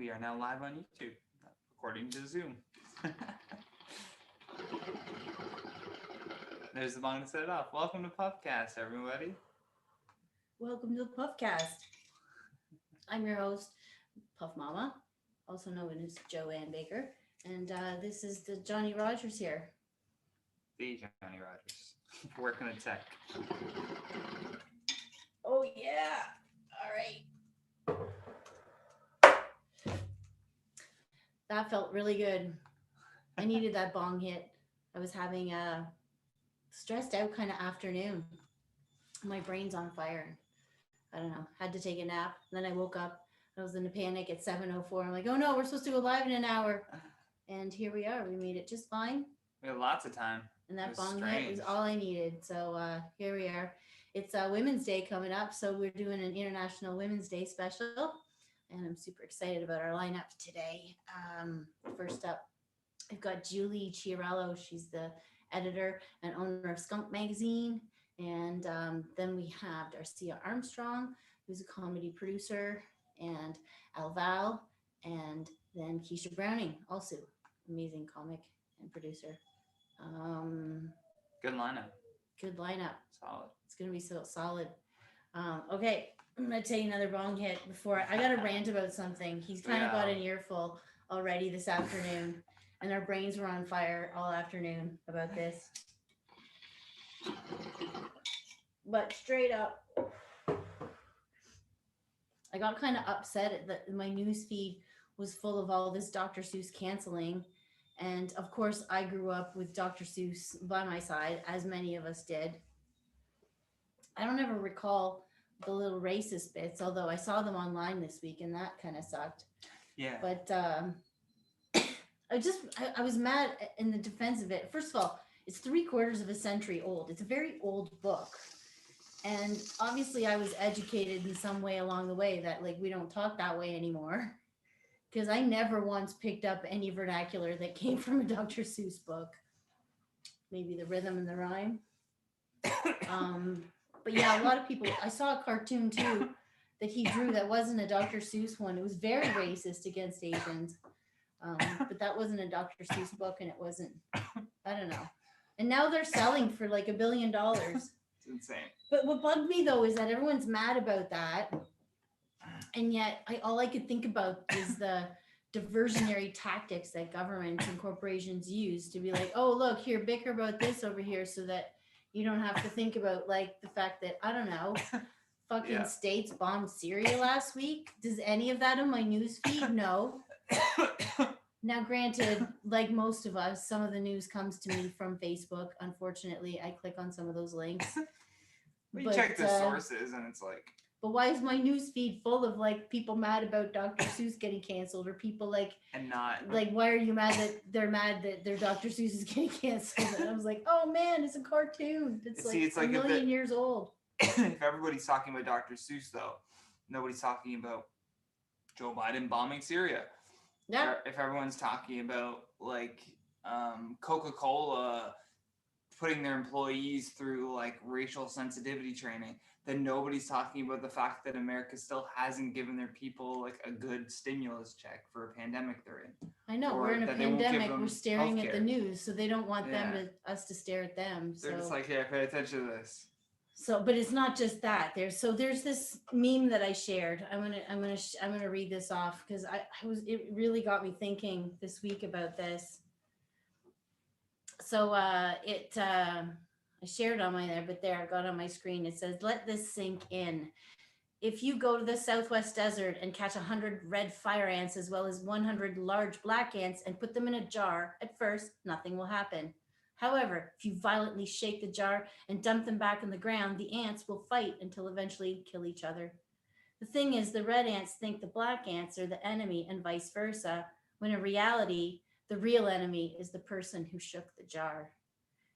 We are now live on YouTube, according to Zoom. There's the bong to set it off. Welcome to Puffcast, everybody. Welcome to the Puffcast. I'm your host, Puff Mama, also known as Joanne Baker, and this is the Johnny Rogers here. The Johnny Rogers, working at tech. Oh yeah! All right. That felt really good. I needed that bong hit. I was having a stressed out kind of afternoon. My brain's on fire. I don't know. Had to take a nap. And then I woke up. I was in a panic at 7:04. I'm like, oh no, we're supposed to go live in an hour. And here we are. We made it just fine. We had lots of time. And that bong hit was all I needed. So here we are. It's Women's Day coming up. So we're doing an International Women's Day special. And I'm super excited about our lineup today. First up, I've got Julie Chiarello. She's the editor and owner of Skunk Magazine. And then we have Darcia Armstrong, who's a comedy producer, and Alval, and then Keesha Brownie, also amazing comic and producer. Good lineup. Good lineup. Solid. It's going to be so solid. Okay, I'm going to tell you another bong hit before I got to rant about something. He's kind of got an earful already this afternoon, and our brains were on fire all afternoon about this. But straight up, I got kind of upset that my news feed was full of all this Dr. Seuss canceling. And of course, I grew up with Dr. Seuss by my side, as many of us did. I don't ever recall the little racist bits, although I saw them online this week, and that kind of sucked. Yeah. But I was mad in the defense of it. First of all, it's 3/4 of a century old. It's a very old book. And obviously I was educated in some way along the way that like we don't talk that way anymore. Because I never once picked up any vernacular that came from a Dr. Seuss book. Maybe the rhythm and the rhyme. But yeah, a lot of people, I saw a cartoon too that he drew that wasn't a Dr. Seuss one. It was very racist against Asians. But that wasn't a Dr. Seuss book, and it wasn't, I don't know. And now they're selling for like $1 billion. It's insane. But what bugged me though is that everyone's mad about that. And yet all I could think about is the diversionary tactics that governments and corporations use to be like, oh, look, here, bicker about this over here so that you don't have to think about like the fact that, I don't know, fucking states bombed Syria last week. Does any of that on my news feed? No. Now, granted, like most of us, some of the news comes to me from Facebook. Unfortunately, I click on some of those links. But you check the sources and it's like... But why is my news feed full of like people mad about Dr. Seuss getting canceled, or people like... And not... Like, why are you mad that they're mad that their Dr. Seuss is getting canceled? And I was like, oh man, it's a cartoon. It's like a million years old. If everybody's talking about Dr. Seuss, though, nobody's talking about Joe Biden bombing Syria. Yeah. If everyone's talking about like Coca-Cola putting their employees through like racial sensitivity training, then nobody's talking about the fact that America still hasn't given their people like a good stimulus check for a pandemic they're in. I know, we're in a pandemic, we're staring at the news, so they don't want us to stare at them. So they're just like, yeah, pay attention to this. So, but it's not just that. There's this meme that I shared. I'm gonna read this off because it really got me thinking this week about this. So I shared on my there, but there I got on my screen. It says, "Let this sink in. If you go to the Southwest Desert and catch 100 red fire ants as well as 100 large black ants and put them in a jar, at first nothing will happen. However, if you violently shake the jar and dump them back on the ground, the ants will fight until eventually kill each other. The thing is, the red ants think the black ants are the enemy and vice versa, when in reality, the real enemy is the person who shook the jar."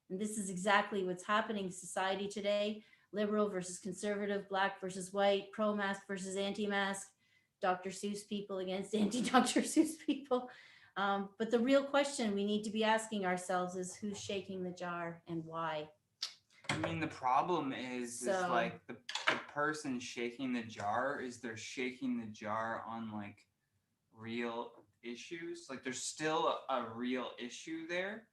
And this is exactly what's happening in society today. Liberal versus conservative, black versus white, pro-mask versus anti-mask, Dr. Seuss people against anti-Dr. Seuss people. But the real question we need to be asking ourselves is who's shaking the jar and why? I mean, the problem is like the person shaking the jar is they're shaking the jar on like real issues. Like there's still a real issue there,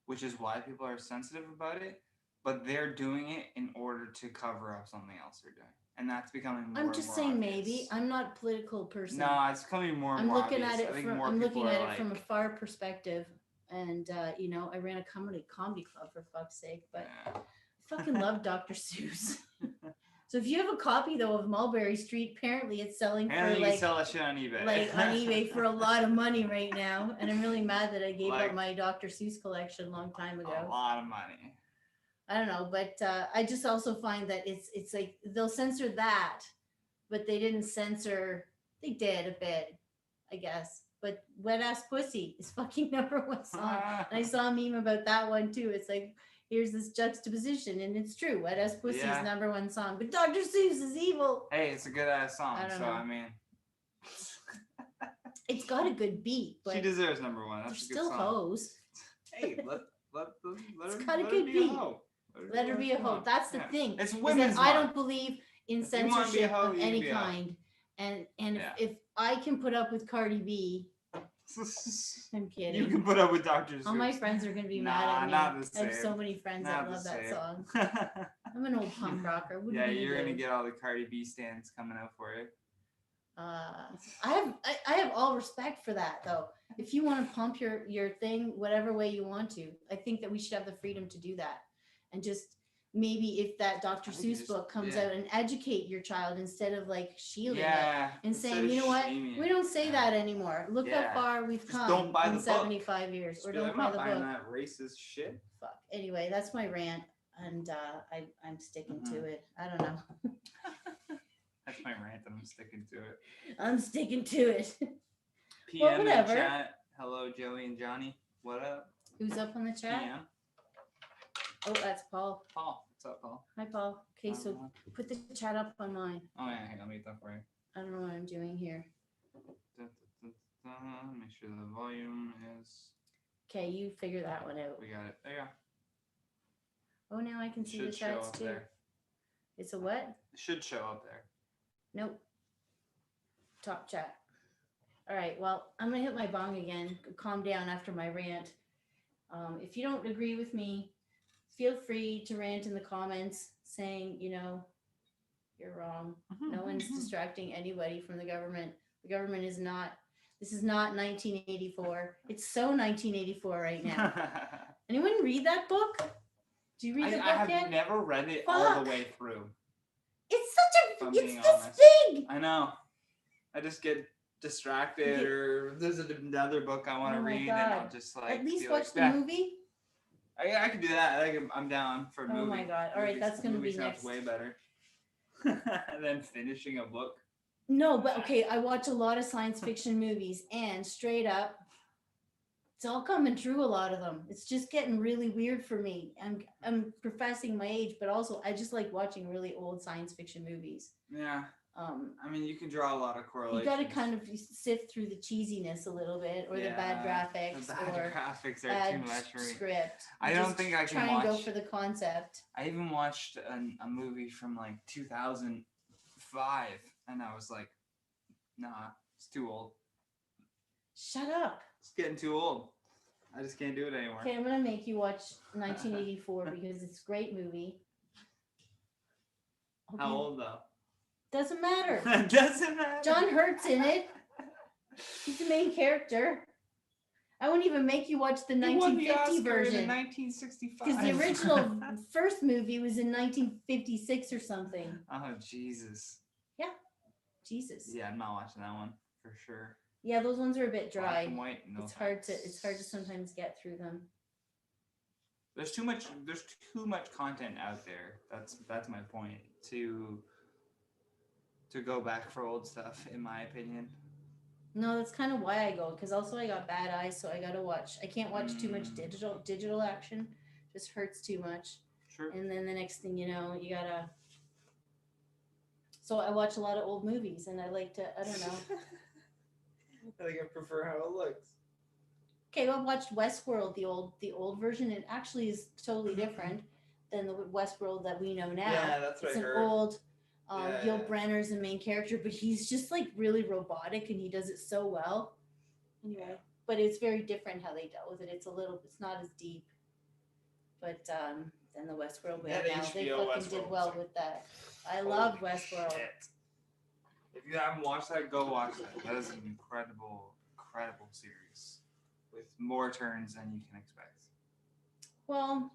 which is why people are sensitive about it. But they're doing it in order to cover up something else they're doing, and that's becoming more. I'm just saying obvious. Maybe. I'm not a political person. No, it's becoming more. I'm looking obvious. at it from. I'm looking at it from a far perspective, and I ran a comedy club for fuck's sake, but I fucking love Dr. Seuss. So if you have a copy though of Mulberry Street, apparently it's selling for you can sell that shit on eBay. Like on eBay for a lot of money right now, and I'm really mad that I gave up my Dr. Seuss collection a long time ago. A lot of money. I don't know, but I just also find that it's like they'll censor that, but they didn't censor. They did a bit, I guess. But Wet Ass Pussy is fucking #1 song. And I saw a meme about that one too. It's like, here's this juxtaposition, and it's true. Wet Ass Pussy is #1 song, but Dr. Seuss is evil. Hey, it's a good ass song. I mean, it's got a good beat. But she deserves #1. That's a good still song. hoes. Hey, let it's got a good beat. Let her be a hoe. That's the thing. It's women's. I don't believe in censorship of any kind. And if I can put up with Cardi B, I'm kidding. You can put up with Dr. Seuss. All my friends are gonna be mad at me. Not the same. I have so many friends that love that song. I'm an old punk rocker. You're gonna get all the Cardi B stands coming out for you. I have all respect for that though. If you want to pump your thing whatever way you want to, I think that we should have the freedom to do that. And just maybe if that Dr. Seuss book comes out and educate your child instead of like shielding it and saying, you know what, we don't say that anymore. Look how far we've come in 75 years. Or don't buy the book. That racist shit. Fuck. Anyway, that's my rant, and I'm sticking to it. I don't know. That's my rant, and I'm sticking to it. I'm sticking to it. PM in chat. Hello, Joey and Johnny. What up? Who's up on the chat? PM. Oh, that's Paul. Paul, what's up, Paul? Hi, Paul. Okay, so put the chat up on mine. Oh yeah, hang on, let me get that for you. I don't know what I'm doing here. Make sure the volume is. Okay, you figure that one out. We got it. There you go. Oh, now I can see the chats too. There. It's a what? It should show up there. Nope. Top chat. All right. Well, I'm gonna hit my bong again. Calm down after my rant. If you don't agree with me, feel free to rant in the comments saying, you're wrong. No one's distracting anybody from the government. The government is not. This is not 1984. It's so 1984 right now. Anyone read that book? Do you read the book yet? I have never read it all the way through. It's it's this big. I know. I just get distracted, or there's another book I want to read, and I'll just like at least watch the movie. I can do that. I'm down for a movie. Oh my god! All right, that's gonna be next. Way better than finishing a book. No, but okay. I watch a lot of science fiction movies, and straight up, it's all coming true. A lot of them. It's just getting really weird for me. I'm professing my age, but also I just like watching really old science fiction movies. Yeah. I mean, you can draw a lot of correlations. You got to kind of sift through the cheesiness a little bit, or the bad graphics, graphics are too much for me. Script. I don't think I can try and go for the concept. I even watched a movie from like 2005, and I was like, nah, it's too old. Shut up. It's getting too old. I just can't do it anymore. Okay, I'm gonna make you watch 1984 because it's a great movie. Okay. How old though? Doesn't matter. Doesn't matter. John Hurt's in it. He's the main character. I won't even make you watch the 1950 version. 1965. Because the original first movie was in 1956 or something. Oh Jesus. Yeah. Jesus. Yeah, I'm not watching that one for sure. Yeah, those ones are a bit dry. Black and white, no it's hard to sometimes get through them. There's too much content out there. That's my point. To go back for old stuff, in my opinion. No, that's kind of why I go, because also I got bad eyes, so I gotta watch. I can't watch too much digital action. Just hurts too much. Sure. And then the next thing you know, you gotta. So I watch a lot of old movies, and I like to. I don't know. I think I prefer how it looks. Okay, well, I watched Westworld, the old version. It actually is totally different than the Westworld that we know now. Yeah, that's what I heard. It's an old. Yul Brenner's the main character, but he's just like really robotic, and he does it so well. Anyway, but it's very different how they dealt with it. It's not as deep. But than the Westworld we have That now. They HBO fucking Westworld did was well like, with that. I holy love Westworld. shit. If you haven't watched that, go watch that. That is an incredible, incredible series with more turns than you can expect. Well,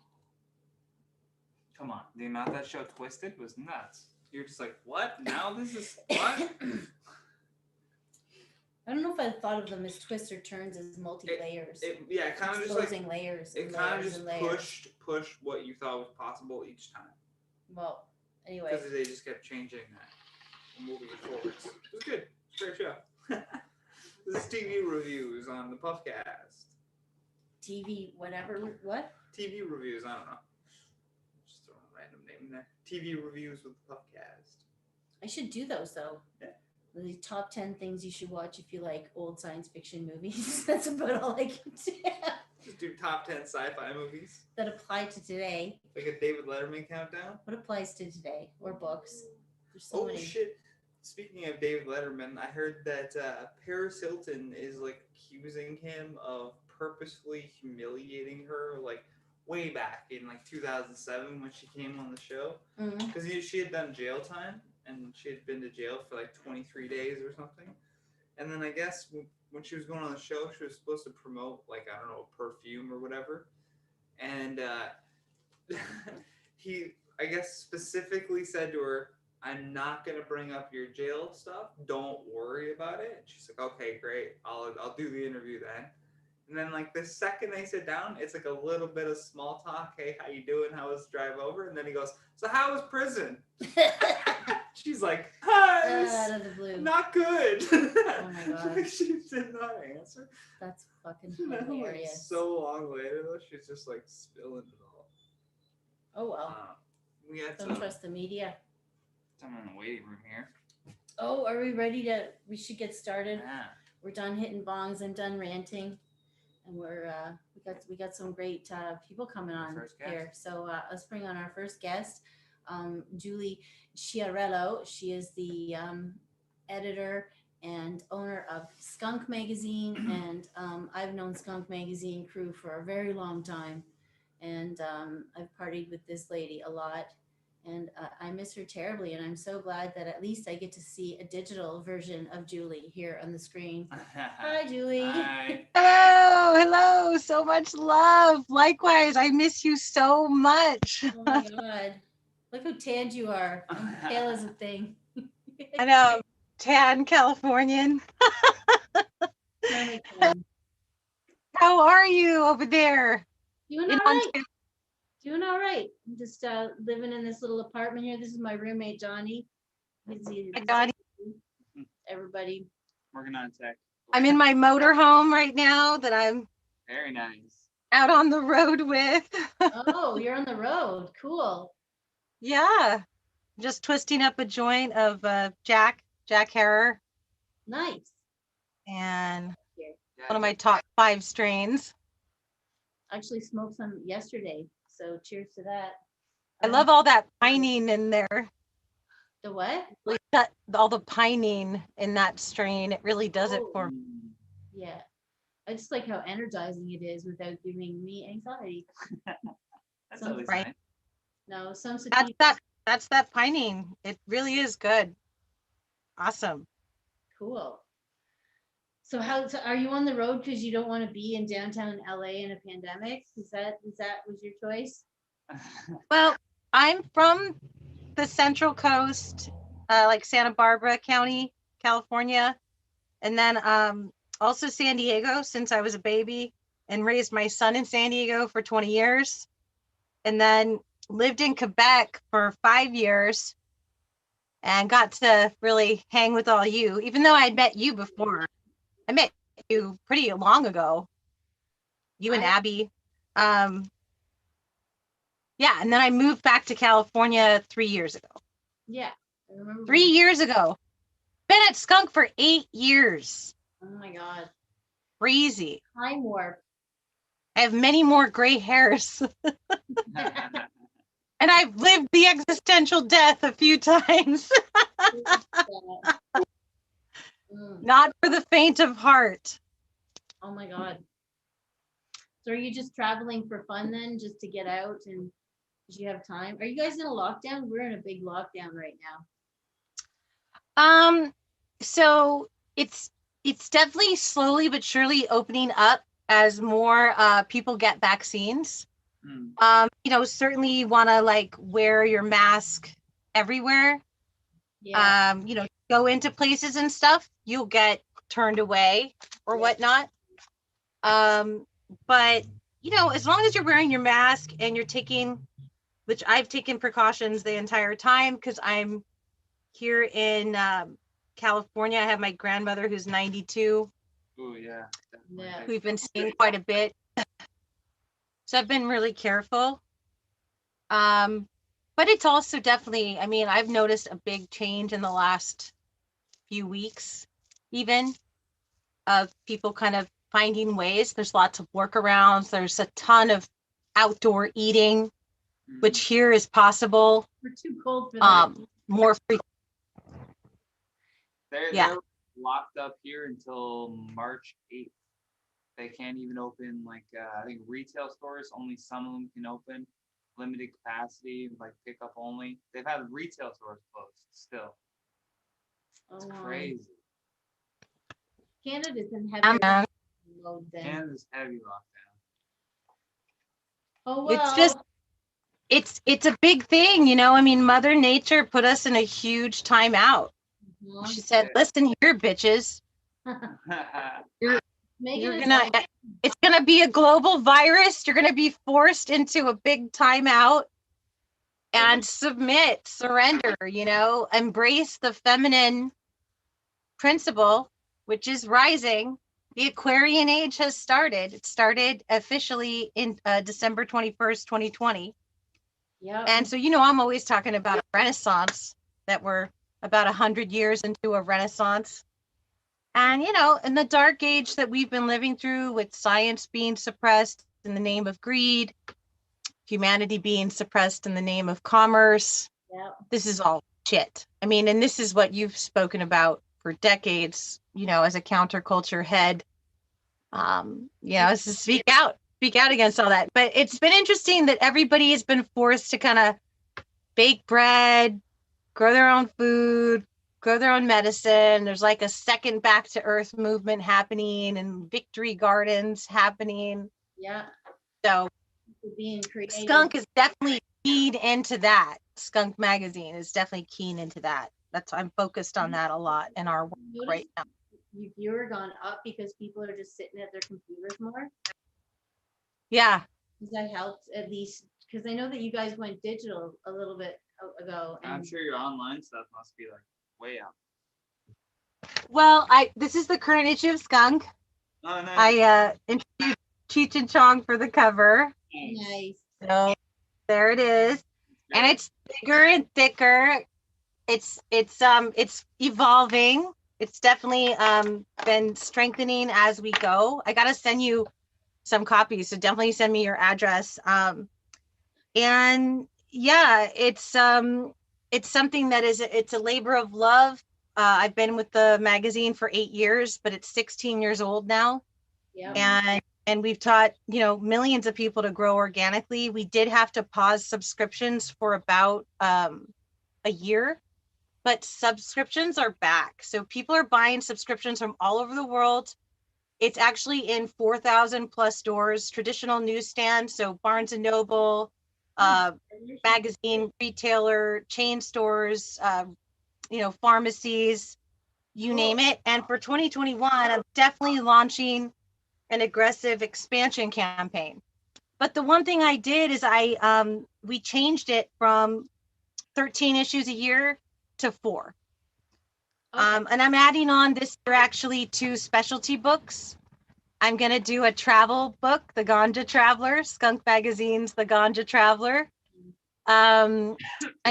come on, the amount that show twisted was nuts. You're just like, what? Now this is what? I don't know if I thought of them as twists or turns as multi-layers. Yeah, kind of just like layers. It kind of just pushed what you thought was possible each time. Well, anyway, because they just kept changing that, moving it forwards. It was good. Great show. This is TV reviews on the Puffcast. TV whatever what? TV reviews. I don't know. Just throw a random name in there. TV reviews with the Puffcast. I should do those though. Yeah. The top 10 things you should watch if you like old science fiction movies. That's about all I can do. Just do top 10 sci-fi movies that apply to today. Like a David Letterman countdown. What applies to today or books? There's so many. Shit! Speaking of David Letterman, I heard that Paris Hilton is like accusing him of purposefully humiliating her, like way back in like 2007 when she came on the show, because she had done jail time. And she had been to jail for like 23 days or something. And then I guess when she was going on the show, she was supposed to promote like, I don't know, perfume or whatever. And he, I guess, specifically said to her, I'm not going to bring up your jail stuff. Don't worry about it. And she's like, okay, great. I'll do the interview then. And then like the second they sit down, it's like a little bit of small talk. Hey, how you doing? How was the drive over? And then he goes, so how was prison? She's like, out of the blue. Not good. Oh my god. Like she did not answer. That's fucking hilarious. Like, so long later though, she's just like spilling it all. Oh well. We had Don't trust the media. Someone in the waiting room here. Oh, are we ready we should get started? Yeah. We're done hitting bongs and done ranting. And we got some great people coming on here. So let's bring on our first guest, Julie Chiarello. She is the editor and owner of Skunk Magazine, and I've known Skunk Magazine crew for a very long time, and I've partied with this lady a lot, and I miss her terribly, and I'm so glad that at least I get to see a digital version of Julie here on the screen. Hi, Julie. Hi. Hello, so much love. Likewise, I miss you so much. Oh my God. Look how tanned you are. I'm pale as a thing. I know, tan Californian. How are you over there? Doing all right. Doing all right. I'm just living in this little apartment here. This is my roommate, Johnny. Hi, Johnny. Everybody. Working on tech. I'm in my motorhome right now that I'm very nice out on the road with. Oh, you're on the road. Cool. Yeah. Just twisting up a joint of Jack Herrer. Nice. And one of my top 5 strains. I actually smoked some yesterday, so cheers to that. I love all that pining in there. The what? Like all the pining in that strain. It really does it for me. Yeah. I just like how energizing it is without giving me anxiety. That's always nice. No, some that's that pining. It really is good. Awesome. Cool. So are you on the road because you don't want to be in downtown LA in a pandemic? Is that was your choice? Well, I'm from the Central Coast, like Santa Barbara County, California, and then also San Diego since I was a baby, and raised my son in San Diego for 20 years, and then lived in Quebec for 5 years, and got to really hang with all you, even though I'd met you before. I met you pretty long ago, you and Abby. Yeah, and then I moved back to California 3 years ago. Yeah, I remember. 3 years ago. Been at Skunk for 8 years. Oh my God. Crazy. Time warp. I have many more gray hairs. And I've lived the existential death a few times. Not for the faint of heart. Oh my God. So are you just traveling for fun then, just to get out and because you have time? Are you guys in a lockdown? We're in a big lockdown right now. So it's definitely slowly but surely opening up as more people get vaccines. Certainly you want to like wear your mask everywhere. Yeah. Go into places and stuff, you'll get turned away or whatnot. But as long as you're wearing your mask and you're taking, which I've taken precautions the entire time because I'm here in California. I have my grandmother who's 92. Oh yeah. Yeah. We've been seeing quite a bit. So I've been really careful. But it's also definitely, I mean, I've noticed a big change in the last few weeks, even of people kind of finding ways. There's lots of workarounds. There's a ton of outdoor eating, which here is possible. We're too cold for that. More free. They're locked up here until March 8th. They can't even open like I think retail stores. Only some of them can open, limited capacity, like pickup only. They've had retail stores closed still. It's crazy. Canada's in heavy mode then. Canada's heavy lockdown. Oh well. It's just it's a big thing, I mean, Mother Nature put us in a huge timeout. Mhm. She said, "Listen here, bitches. It's gonna be a global virus. You're gonna be forced into a big timeout and surrender, embrace the feminine principle, which is rising. The Aquarian age has started. It started officially in December 21st, 2020. Yeah. And so, I'm always talking about a renaissance, that we're about 100 years into a renaissance. And, in the dark age that we've been living through, with science being suppressed in the name of greed, humanity being suppressed in the name of commerce, this is all shit. I mean, and this is what you've spoken about for decades, as a counterculture head. To speak out against all that. But it's been interesting that everybody has been forced to kind of bake bread, grow their own food, grow their own medicine. There's like a second back to earth movement happening and victory gardens happening. Yeah. So being creative. Skunk is definitely keyed into that. Skunk Magazine is definitely keen into that. I'm focused on that a lot in our work right now. Your viewer gone up because people are just sitting at their computers more? Yeah. Does that help at least? Because I know that you guys went digital a little bit ago. I'm sure your online stuff must be like way up. Well, this is the current issue of Skunk. Oh, nice. I introduced Cheech and Chong for the cover. Nice. So there it is. And it's bigger and thicker. It's evolving. It's definitely been strengthening as we go. I gotta send you some copies, so definitely send me your address. And yeah, it's something that it's a labor of love. I've been with the magazine for 8 years, but it's 16 years old now. Yeah. And we've taught, millions of people to grow organically. We did have to pause subscriptions for about a year, but subscriptions are back. So people are buying subscriptions from all over the world. It's actually in 4,000 plus stores, traditional newsstands. So Barnes and Noble, magazine retailer, chain stores, pharmacies, you name it. And for 2021, I'm definitely launching an aggressive expansion campaign. But the one thing I did is we changed it from 13 issues a year to 4. Okay. And I'm adding on this year actually 2 specialty books. I'm going to do a travel book, The Ganja Traveler, Skunk Magazine's The Ganja Traveler. And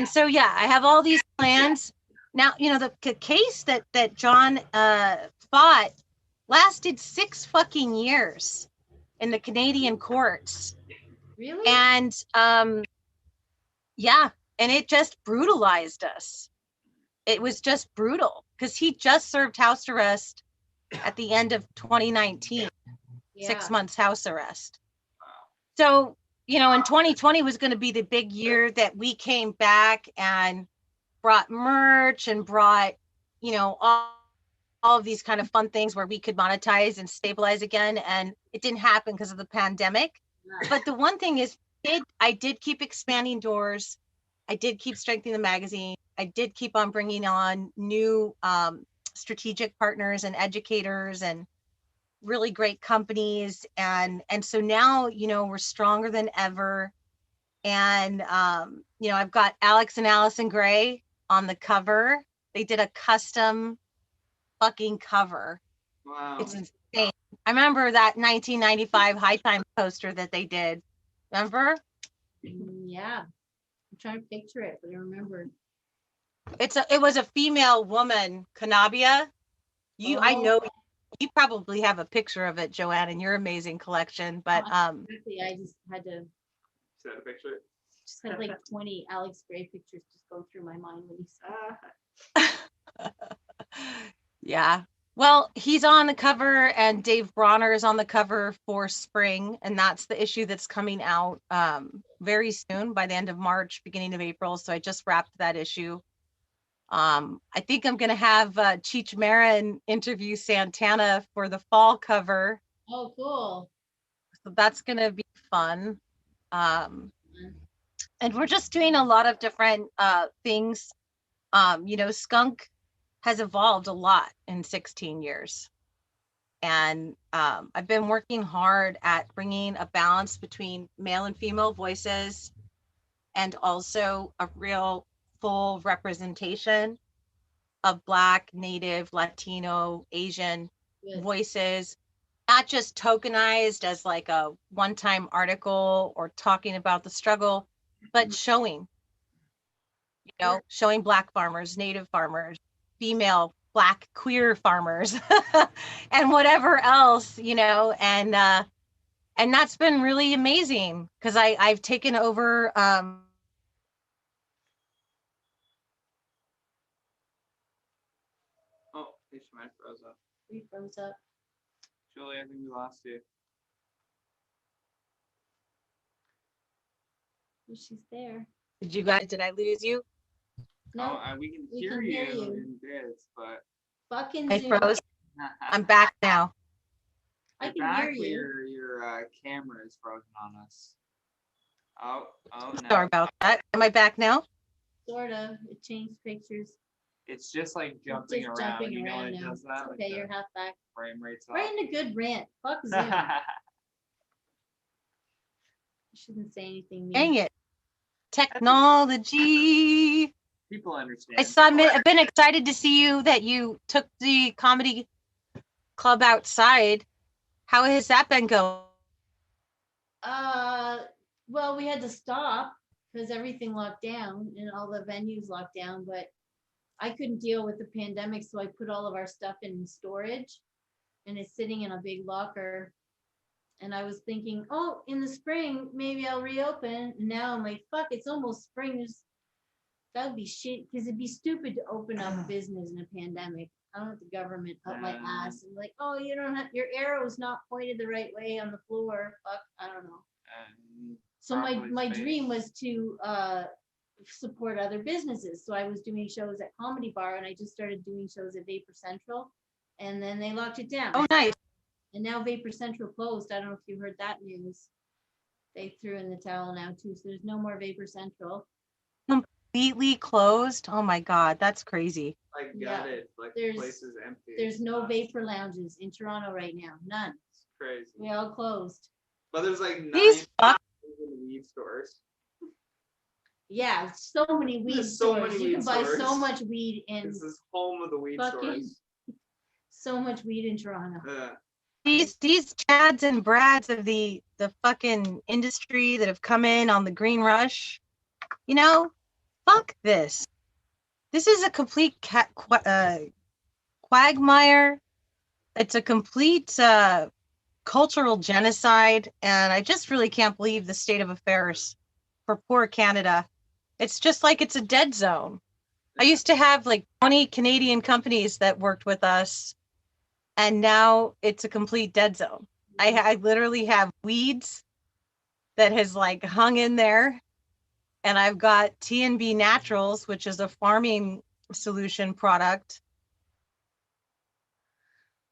so, yeah, I have all these plans. Now, the case that John fought lasted 6 fucking years in the Canadian courts. Really? And yeah, and it just brutalized us. It was just brutal because he just served house arrest at the end of 2019. 6 months house arrest. So, you know, and 2020 was going to be the big year that we came back and brought merch and brought, you know, all of these kind of fun things where we could monetize and stabilize again. And it didn't happen because of the pandemic. But the one thing is, I did keep expanding doors. I did keep strengthening the magazine. I did keep on bringing on new strategic partners and educators and really great companies. And so now, you know, we're stronger than ever. And, you know, I've got Alex and Allison Gray on the cover. They did a custom fucking cover. Wow. It's insane. I remember that 1995 High Times poster that they did. Remember? Yeah. I'm trying to picture it, but I remember. It was a female woman, Kanabia. I know you probably have a picture of it, Joanne, in your amazing collection. But exactly. I just had to. Is that a picture? Just had like 20 Alex Gray pictures just go through my mind when you saw. Yeah. Well, he's on the cover, and Dave Bronner is on the cover for spring, and that's the issue that's coming out very soon, by the end of March, beginning of April. So I just wrapped that issue. I think I'm going to have Cheech Marin interview Santana for the fall cover. Oh, cool. So that's going to be fun. And we're just doing a lot of different things. You know, Skunk has evolved a lot in 16 years. And I've been working hard at bringing a balance between male and female voices, and also a real full representation of Black, Native, Latino, Asian voices, not just tokenized as like a one-time article or talking about the struggle, but showing, you know, showing Black farmers, Native farmers, female, Black, queer farmers, and whatever else, you know, and that's been really amazing, because I've taken over Oh, she might have froze up. We froze up. Julie, I think we lost you. She's there. Did I lose you? No, we can hear you in bits, but fucking I Zoom. froze. I'm back now. I can hear you. Your camera is frozen on us. Oh no. Sorry about that. Am I back now? Sort of. It changed pictures. It's just like jumping around. You know when it does that? Okay, you're half back. Frame rate's off. We're in a good rant. Fuck Zoom. I shouldn't say anything mean. Dang it. Technology. People understand. I've been excited to see that you took the comedy club outside. How has that been going? Well, we had to stop because everything locked down and all the venues locked down, but I couldn't deal with the pandemic, so I put all of our stuff in storage, and it's sitting in a big locker. And I was thinking, oh, in the spring, maybe I'll reopen. And now I'm like, fuck, it's almost spring. That would be shit, because it'd be stupid to open up a business in a pandemic. I don't want the government up my ass and like, oh, you don't have, your arrow's not pointed the right way on the floor. Fuck, I don't know. So my dream was to support other businesses. So I was doing shows at Comedy Bar, and I just started doing shows at Vapor Central, and then they locked it down. Oh, nice. And now Vapor Central closed. I don't know if you heard that news. They threw in the towel now too. So there's no more Vapor Central. Completely closed? Oh my God, that's crazy. I got it. Like the place is empty. There's no vapor lounges in Toronto right now. None. It's crazy. We all closed. But there's like 9 weed stores. Yeah, so many weed stores. You can buy so much weed in. This is home of the weed stores. So much weed in Toronto. Yeah. These Chads and Brads of the fucking industry that have come in on the green rush, you know, fuck this. This is a complete quagmire. It's a complete cultural genocide, and I just really can't believe the state of affairs for poor Canada. It's just like it's a dead zone. I used to have like 20 Canadian companies that worked with us, and now it's a complete dead zone. I literally have weeds that has like hung in there. And I've got T&B Naturals, which is a farming solution product.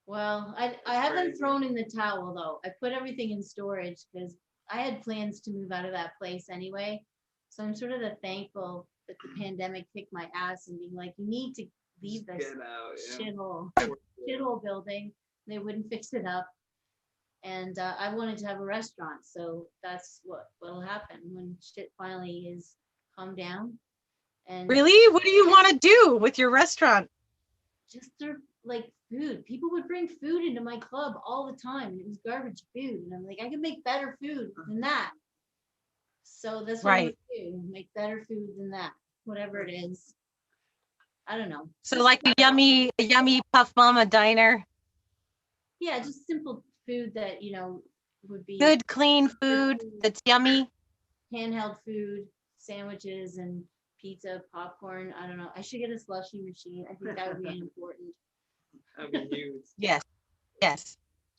Well, I haven't thrown in the towel though. I put everything in storage because I had plans to move out of that place anyway. So I'm sort of thankful that the pandemic kicked my ass and being like, you need to leave this shithole building. They wouldn't fix it up. And I wanted to have a restaurant. So that's what'll happen when shit finally is calmed down. And Really? What do you want to do with your restaurant? just serve like food. People would bring food into my club all the time, and it was garbage food. And I'm like, I can make better food than that. So that's what I would do. Make better food than that, whatever it is. I don't know. So like a yummy Puff Mama diner. Yeah, just simple food that would be Good, clean food that's yummy. Handheld food, sandwiches and pizza, popcorn. I don't know. I should get a slushy machine. I think that would be important. That'd be huge. Yes.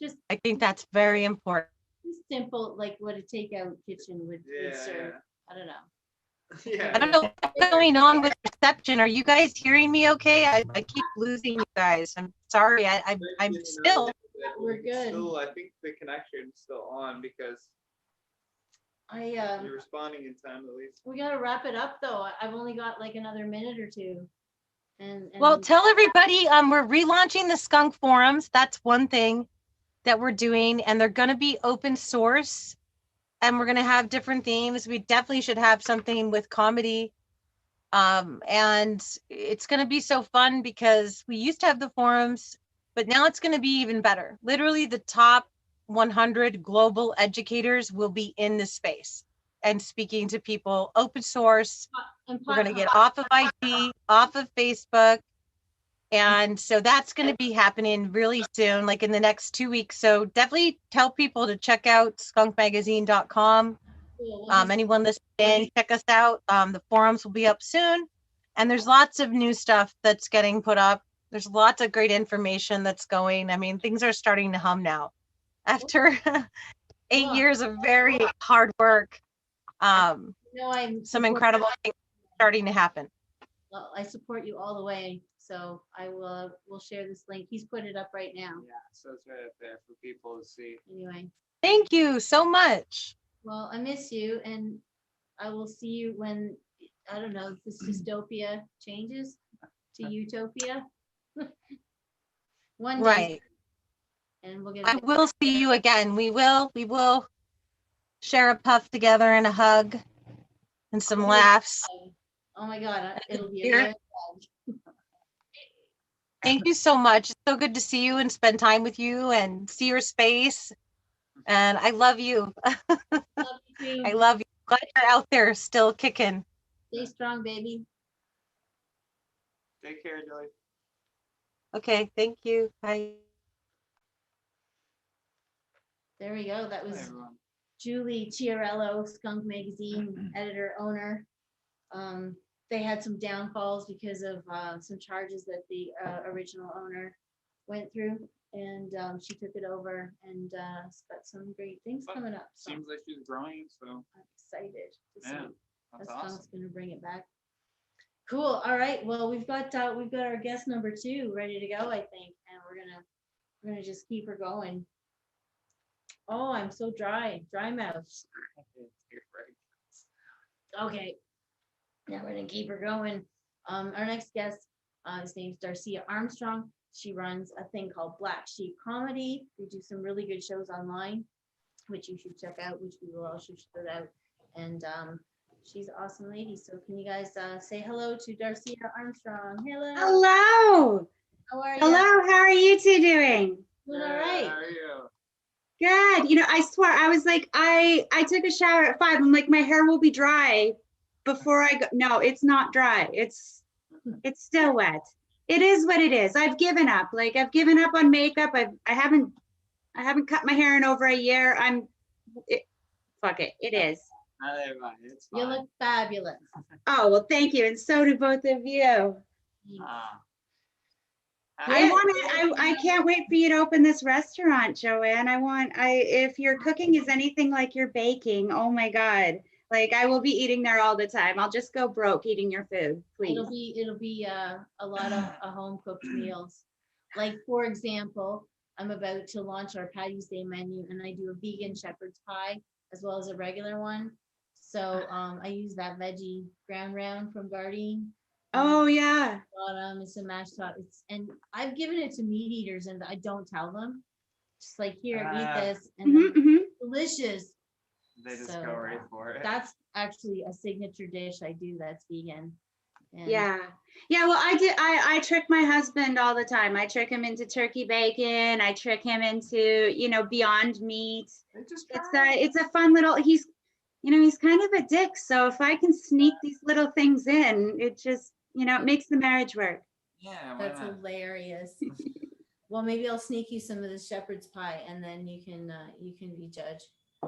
Just I think that's very important. just simple, like what a takeout kitchen would serve. I don't know. Yeah. I don't know what's going on with reception. Are you guys hearing me okay? I keep losing you guys. I'm sorry. I'm still. We're good. Still, I think the connection's still on because you're responding in time at least. We gotta wrap it up though. I've only got like another minute or two. And Well, tell everybody we're relaunching the Skunk forums. That's one thing that we're doing, and they're going to be open source, and we're going to have different themes. We definitely should have something with comedy, and it's going to be so fun because we used to have the forums, but now it's going to be even better. Literally, the top 100 global educators will be in this space and speaking to people open source. We're going to get off of IG, off of Facebook. And so that's going to be happening really soon, like in the next 2 weeks. So definitely tell people to check out skunkmagazine.com. Anyone listening, check us out. The forums will be up soon. And there's lots of new stuff that's getting put up. There's lots of great information that's going. I mean, things are starting to hum now. After 8 years of very hard work, some incredible things starting to happen. Well, I support you all the way. So I will share this link. He's put it up right now. Yeah, so it's right up there for people to see. Anyway. Thank you so much. Well, I miss you, and I will see you when, I don't know, this dystopia changes to utopia. One day. Right. And we'll get. I will see you again. We will share a puff together and a hug and some laughs. Oh my God, it'll be a real fun. Thank you so much. It's so good to see you and spend time with you and see your space. And I love you. Love you too. I love you. Glad you're out there still kicking. Stay strong, baby. Take care, Joey. Okay, thank you. Bye. There we go. That was Julie Chiarello, Skunk Magazine editor, owner. They had some downfalls because of some charges that the original owner went through, and she took it over, and it's got some great things coming up. So seems like she's growing, so I'm excited to see how that's Skunk's awesome. going to bring it back. Cool. All right. Well, we've got our guest number 2 ready to go, I think, and we're gonna just keep her going. Oh, I'm so dry mouth. Okay. Now we're gonna keep her going. Our next guest, his name's Darcia Armstrong. She runs a thing called Black Sheep Comedy. We do some really good shows online, which you should check out, which we will also put out. And she's an awesome lady. So can you guys say hello to Darcia Armstrong? Hello. Hello. How are you? Hello. How are you two doing? Doing all right. How are you? Good. I swear, I was like, I took a shower at 5. I'm like, my hair will be dry before I go. No, it's not dry. It's still wet. It is what it is. I've given up. Like, I've given up on makeup. I haven't cut my hair in over a year. Fuck it. It is. It's fine. You look fabulous. Oh, well, thank you. And so do both of you. I can't wait for you to open this restaurant, Joanne. If your cooking is anything like your baking, oh my God. Like I will be eating there all the time. I'll just go broke eating your food, please. It'll be a lot of home cooked meals. Like for example, I'm about to launch our Patty's Day menu, and I do a vegan shepherd's pie as well as a regular one. So I use that veggie ground round from Gardein. Oh yeah. Bottom, it's a mashed pot. And I've given it to meat eaters, and I don't tell them. Just like, here, eat this, and delicious. They just go right for it. That's actually a signature dish I do that's vegan. And yeah. Well, I trick my husband all the time. I trick him into turkey bacon. I trick him into, Beyond Meat. It's a fun little, he's kind of a dick. So if I can sneak these little things in, it just, it makes the marriage work. Yeah. That's hilarious. Well, maybe I'll sneak you some of the shepherd's pie, and then you can be judge.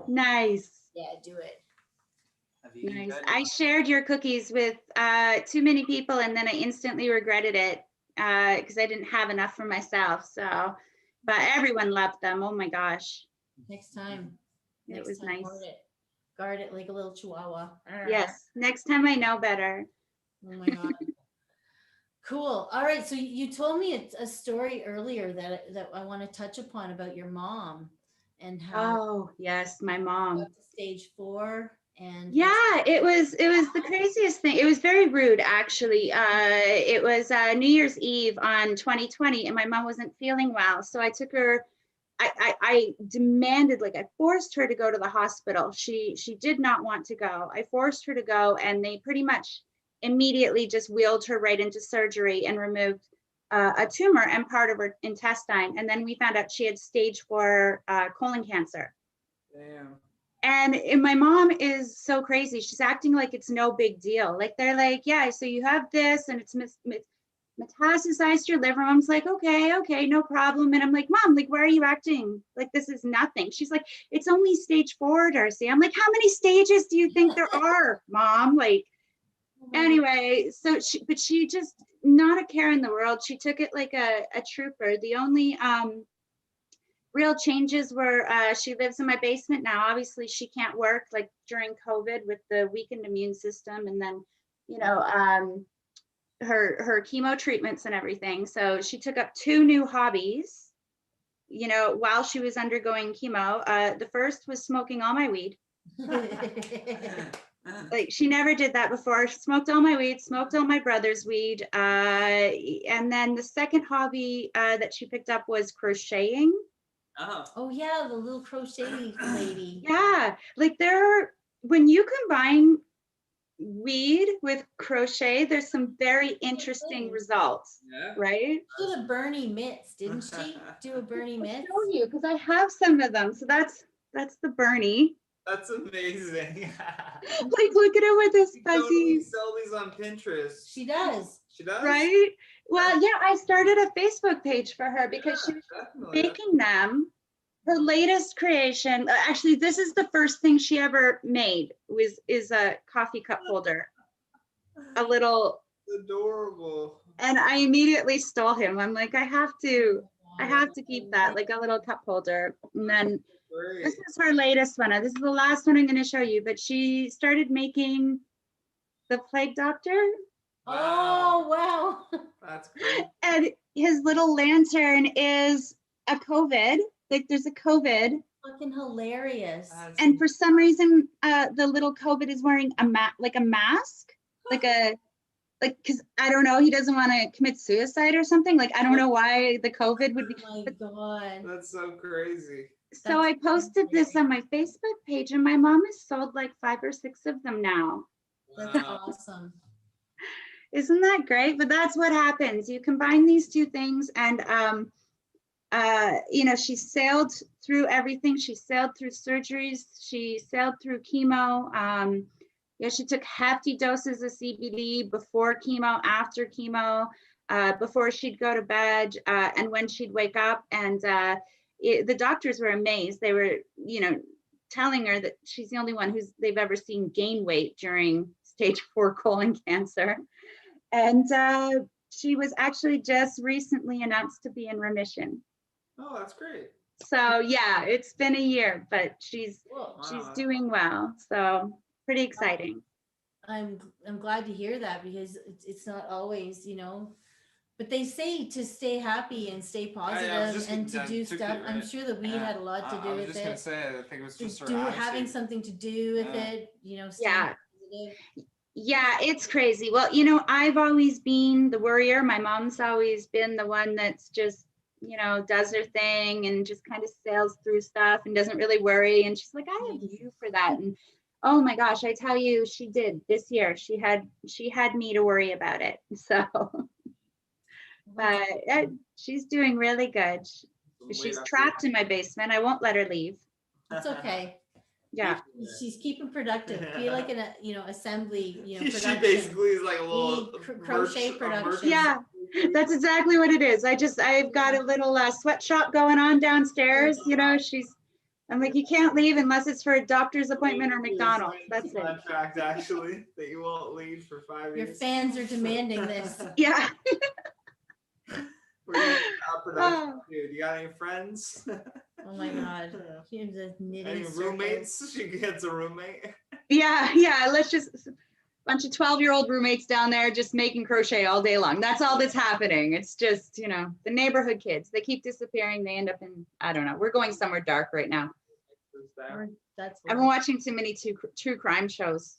Nice. Yeah, do it. Nice. I shared your cookies with too many people, and then I instantly regretted it because I didn't have enough for myself. So, but everyone loved them. Oh my gosh. Next time. It was nice. Guard it like a little chihuahua. Yes. Next time I know better. Oh my God. Cool. All right. So you told me a story earlier that I want to touch upon about your mom and how. Oh yes, my mom. Up to stage 4. And yeah, it was the craziest thing. It was very rude, actually. It was New Year's Eve on 2020, and my mom wasn't feeling well, so I took her. I demanded, like, I forced her to go to the hospital. She did not want to go. I forced her to go, and they pretty much immediately just wheeled her right into surgery and removed a tumor and part of her intestine. And then we found out she had stage 4 colon cancer. Damn. And my mom is so crazy. She's acting like it's no big deal. Like, they're like, yeah, so you have this, and it's metastasized your liver. Mom's like, okay, no problem. And I'm like, Mom, like, why are you acting like this is nothing? She's like, it's only stage 4, Darcia. I'm like, how many stages do you think there are, Mom? Like, anyway, so she just, not a care in the world. She took it like a trooper. The only real changes were she lives in my basement now. Obviously she can't work, like during COVID with the weakened immune system, and then her chemo treatments and everything. So she took up 2 new hobbies while she was undergoing chemo. The first was smoking all my weed. Like, she never did that before. She smoked all my weed, smoked all my brother's weed. And then the second hobby that she picked up was crocheting. Oh yeah, the little crochet lady. Yeah, like when you combine weed with crochet, there's some very interesting results. Yeah. Right? She did a Bernie mitts, didn't she? Do a Bernie mitts? I'll show you, because I have some of them. So that's the Bernie. That's amazing. Like, look at her with this fuzzy. Totally sell these on Pinterest. She does. She does? Right? Well, yeah, I started a Facebook page for her because she was making them. Her latest creation, actually, this is the first thing she ever made, is a coffee cup holder. A little. Adorable. And I immediately stole him. I'm like, I have to keep that, like a little cup holder. And then this is her latest one. This is the last one I'm going to show you, but she started making the Plague Doctor. Wow. Oh, wow. That's great. And his little lantern is a COVID. Like, there's a COVID. Fucking hilarious. And for some reason, the little COVID is wearing a mask, because I don't know, he doesn't want to commit suicide or something. Like, I don't know why the COVID would be. Oh my God. That's so crazy. So I posted this on my Facebook page, and my mom has sold like 5 or 6 of them now. That's awesome. Isn't that great? But that's what happens. You combine these 2 things, and she sailed through everything. She sailed through surgeries. She sailed through chemo. She took hefty doses of CBD before chemo, after chemo, before she'd go to bed, and when she'd wake up. And the doctors were amazed. They were, telling her that she's the only one they've ever seen gain weight during stage 4 colon cancer. And she was actually just recently announced to be in remission. Oh, that's great. So yeah, it's been a year, but she's Cool. doing well. So pretty exciting. I'm glad to hear that, because it's not always, but they say to stay happy and stay positive and to do stuff. I'm sure that we had a lot to do I was with just gonna it. say, I think it was just Having something to do with it, staying positive. Yeah, it's crazy. Well, I've always been the worrier. My mom's always been the one that's just, does her thing and just kind of sails through stuff and doesn't really worry. And she's like, I have you for that. And oh my gosh, I tell you, she did this year. She had me to worry about it. So, but she's doing really good. She's trapped in my basement. I won't let her leave. It's okay. Yeah. She's keeping productive. Be like an assembly, production. She basically is like a little crochet production. Yeah, that's exactly what it is. I've got a little sweatshop going on downstairs. I'm like, you can't leave unless it's for a doctor's appointment or McDonald's. That's it. Contract actually that you won't leave for 5 years. Your fans are demanding this. Yeah. Where you production, dude? You got any friends? Oh my God. Here's a knitting Any roommates? She gets a roommate. Yeah. Let's just bunch of 12-year-old roommates down there just making crochet all day long. That's all that's happening. It's just, the neighborhood kids. They keep disappearing. They end up in, I don't know. We're going somewhere dark right now. I've been watching too many true crime shows.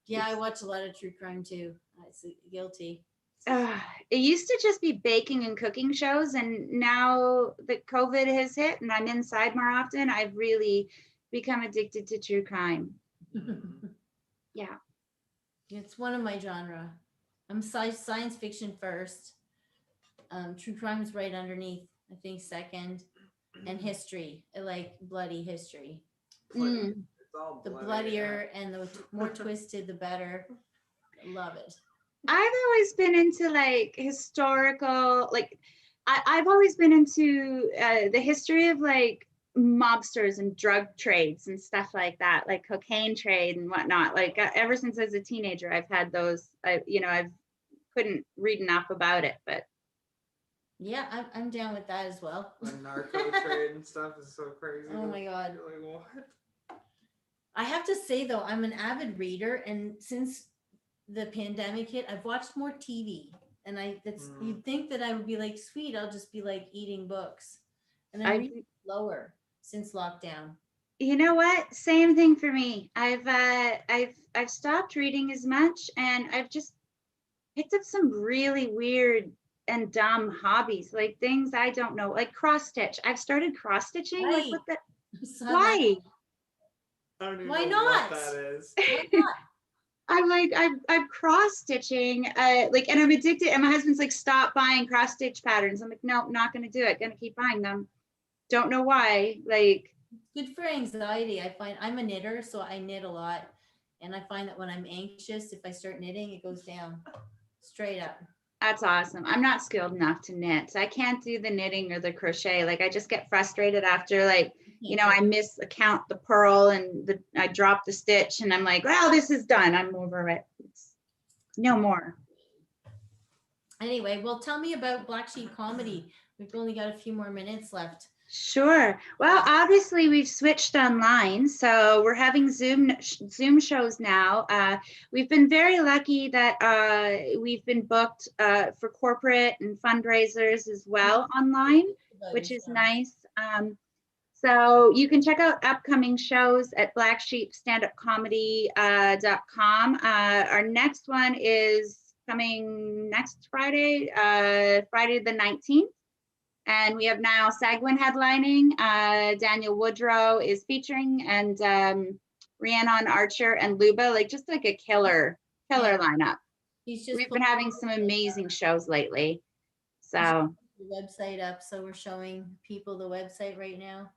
Yeah, I watch a lot of true crime too. It's guilty. It used to just be baking and cooking shows, and now that COVID has hit and I'm inside more often, I've really become addicted to true crime. Yeah. It's one of my genre. I'm science fiction first. True crime is right underneath, I think second, and history. I like bloody history. It's all The bloody, bloodier and the more twisted, the better. I love it. I've always been into like historical, I've always been into the history of like mobsters and drug trades and stuff like that, like cocaine trade and whatnot. Like ever since I was a teenager, I've had those. I couldn't read enough about it, but yeah, I'm down with that as well. The narco trade and stuff is so crazy. Oh my God. Like, what? I have to say though, I'm an avid reader, and since the pandemic hit, I've watched more TV, and you'd think that I would be like, sweet, I'll just be like eating books, and I'm reading lower since lockdown. You know what? Same thing for me. I've stopped reading as much, and I've just picked up some really weird and dumb hobbies, like things I don't know, like cross stitch. I've started cross stitching. Right. Like what the? Why? I don't even Why know not? what that is. Why not? I'm like, I'm cross stitching, and I'm addicted. And my husband's like, stop buying cross stitch patterns. I'm like, no, not going to do it. Going to keep buying them. Don't know why. Like, good for anxiety. I find I'm a knitter, so I knit a lot. And I find that when I'm anxious, if I start knitting, it goes down straight up. That's awesome. I'm not skilled enough to knit. So I can't do the knitting or the crochet. Like I just get frustrated after I miscount the purl and I drop the stitch and I'm like, well, this is done. I'm over it. It's no more. Anyway, well, tell me about Black Sheep Comedy. We've only got a few more minutes left. Sure. Well, obviously we've switched online, so we're having Zoom shows now. We've been very lucky that we've been booked for corporate and fundraisers as well online, which is nice. So you can check out upcoming shows at blacksheepstandupcomedy.com. Our next one is coming next Friday, Friday the 19th. And we have now Sagwin headlining. Daniel Woodrow is featuring, and Rhiannon Archer and Luba, just like a killer lineup. We've been having some amazing shows lately. So the website up, so we're showing people the website right now.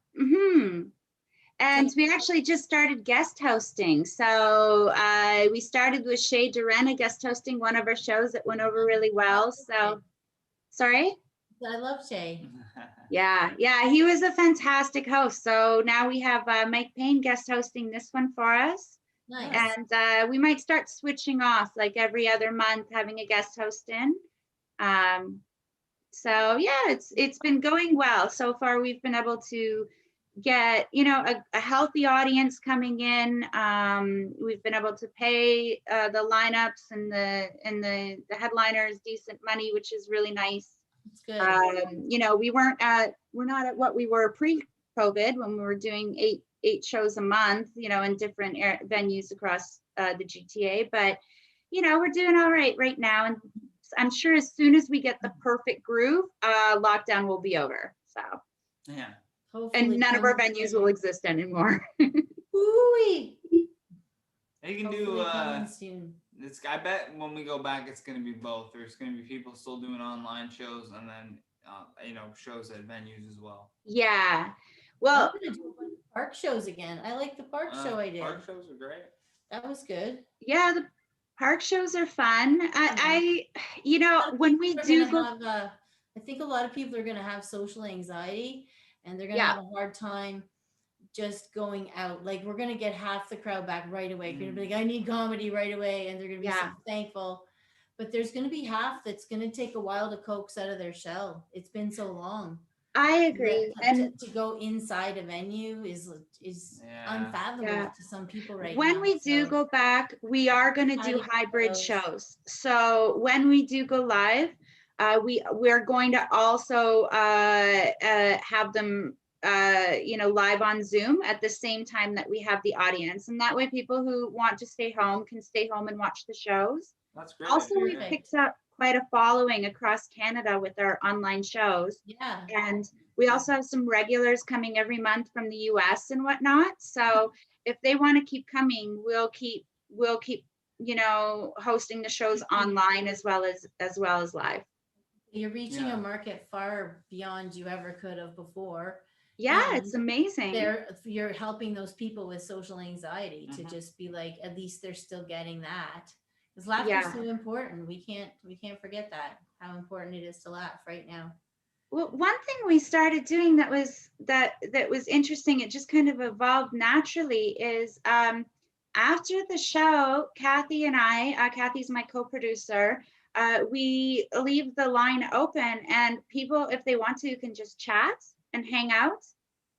And we actually just started guest hosting. So we started with Shay Durena guest hosting one of our shows that went over really well. So, sorry? I love Shay. Yeah, he was a fantastic host. So now we have Mike Payne guest hosting this one for us. Nice. And we might start switching off like every other month, having a guest host in. So yeah, it's been going well so far. We've been able to get a healthy audience coming in. We've been able to pay the lineups and the headliners decent money, which is really nice. It's good. We're not at what we were pre-COVID when we were doing eight shows a month, in different venues across the GTA. But we're doing all right now, and I'm sure as soon as we get the perfect groove, lockdown will be over. So Yeah. Hopefully and none of our venues will exist anymore. Ooh-wee. You can do Hopefully coming soon. I bet when we go back, it's going to be both. There's going to be people still doing online shows, and then shows at venues as well. Yeah. I'm Well, gonna do a bunch of park shows again. I like the park show I did. Park shows are great. That was good. yeah, the park shows are fun. I when we We're do gonna go, have, I think a lot of people are gonna have social anxiety, and they're gonna Yeah. have a hard time just going out. Like we're gonna get half the crowd back right away. You're gonna be like, I need comedy right away, and they're gonna be so Yeah. thankful. But there's gonna be half that's gonna take a while to coax out of their shell. It's been so long. I agree. And to go inside a venue is Yeah. unfathomable Yeah. to some people right when now. we do so- go back, we are going to do Tiny hybrid shows. shows. So when we do go live, we're going to also have them live on Zoom at the same time that we have the audience, and that way people who want to stay home can stay home and watch the shows. That's great. Also, we Perfect. picked up quite a following across Canada with our online shows. Yeah. And we also have some regulars coming every month from the US and whatnot. So if they want to keep coming, we'll keep hosting the shows online as well as live. You're reaching Yeah. a market far beyond you ever could have before. Yeah, And it's amazing. You're helping those people with social anxiety to Mhm. just be like, at least they're still getting that. Because laughter is Yeah. so important. We can't forget that, how important it is to laugh right now. Well, one thing we started doing that was interesting, it just kind of evolved naturally, is after the show, Kathy and I, Kathy's my co-producer, we leave the line open, and people, if they want to, can just chat and hang out.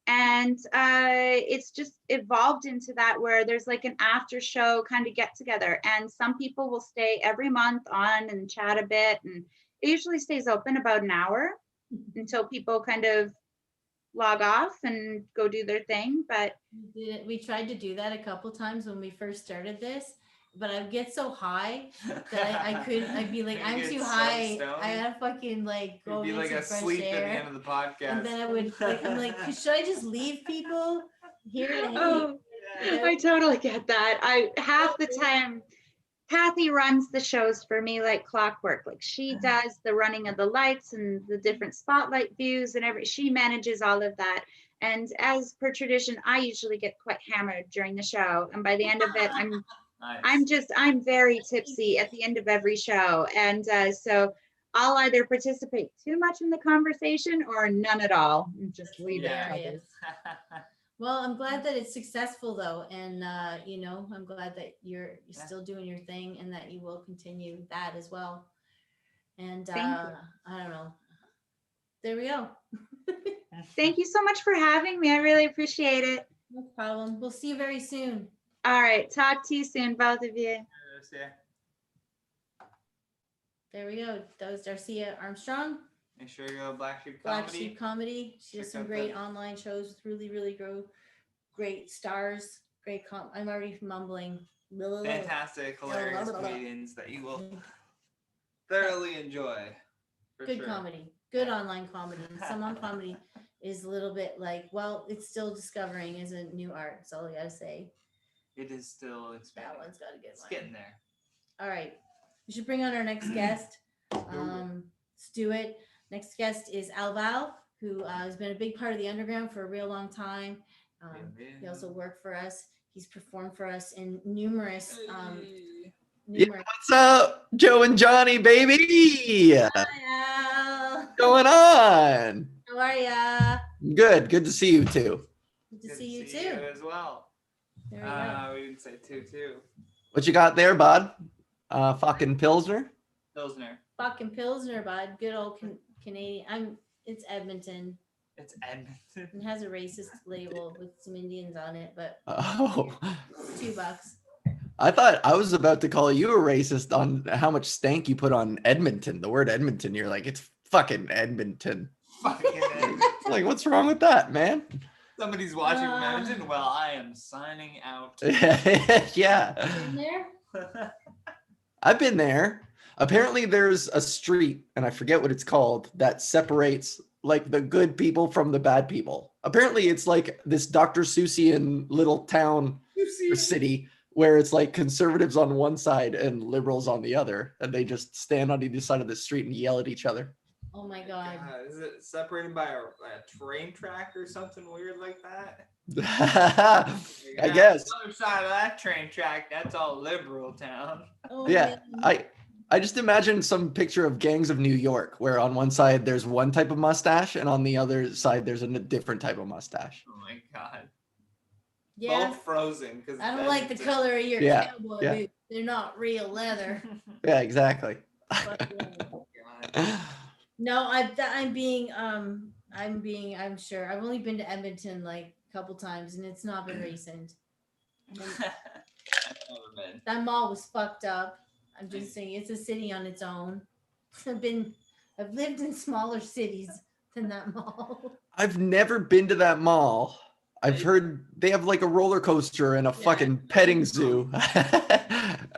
And it's just evolved into that, where there's like an after show kind of get together, and some people will stay every month on and chat a bit, and it usually stays open about an hour until people kind of log off and go do their thing. But We tried to do that a couple times when we first started this, but I'd get so high that I couldn't. I'd be like, You I'm get too so high. stoned. I gotta fucking like go You'd be like into fresh asleep at the air. end of the podcast. And then I would I'm like, should I just leave people here to hang? oh, I totally get that. Half the time Kathy runs the shows for me like clockwork. Like she does the running of the lights and the different spotlight views and she manages all of that. And as per tradition, I usually get quite hammered during the show. And by the end of it, Nice. I'm very tipsy at the end of every show. And so I'll either participate too much in the conversation or none at all and just leave it to Hilarious. others. Well, I'm glad that it's successful though, and I'm glad that you're still doing your thing, and that you will continue that as well. And Thank you. I don't know. There we go. Thank you so much for having me. I really appreciate it. No problem. We'll see you very soon. All right. Talk to you soon, both of you. Yeah. There we go. That was Darcia Armstrong, Make sure you go to Black Sheep Black Comedy. Sheep Comedy. She does Check some out great that. online shows with really great stars. Great I'm already mumbling. Fantastic, hilarious blah, blah, blah. comedians that you will thoroughly enjoy. For Good sure. comedy. Good online comedy. Some on comedy is a little bit like, well, it's still discovering as a new art. That's all I gotta say. It is still That expanding. one's got a good It's line. getting there. All right. We should bring on our next guest. Let's do it. Next guest is Alval, who has been a big part of the underground for a real long time. He also worked for us. He's performed for us in numerous. Yeah, what's up, Joe and Johnny, baby? Hi, Al. What's going on? How are ya? Good to see you too. Good to Good see you too. as well. There we go. We didn't say 2-2. What you got there, bud? Fucking Pilsner? Pilsner. Fucking Pilsner, bud. Good old Canadian. It's Edmonton. It's Edmonton. It has a racist label with some Indians on it, but Oh. $2. I thought I was about to call you a racist on how much stank you put on Edmonton. The word Edmonton, you're like, it's fucking Edmonton. Fucking Edmonton. Like, what's wrong with that, man? Somebody's watching from Edmonton. Well, I am signing out. Yeah. In there? I've been there. Apparently there's a street, and I forget what it's called, that separates like the good people from the bad people. Apparently it's like this Dr. Seussian little town or city where it's like conservatives on one side and liberals on the other, and they just stand on either side of the street and yell at each other. Oh my God. Is it separated by a train track or something weird like that? I guess. The other side of that train track, that's all liberal town. Oh, Yeah, man. I just imagine some picture of Gangs of New York where on one side there's one type of mustache and on the other side there's a different type of mustache. Oh my God. Yeah. Both frozen. Cause I don't like the color of your Yeah, cowboy yeah. boots. They're not real leather. Yeah, exactly. But, yeah. Oh, God. No, I'm sure. I've only been to Edmonton like a couple times and it's not been recent. And Never been. that mall was fucked up. I'm just saying it's a city on its own. I've lived in smaller cities than that mall. I've never been to that mall. I've heard they have like a roller coaster and a fucking petting zoo. God,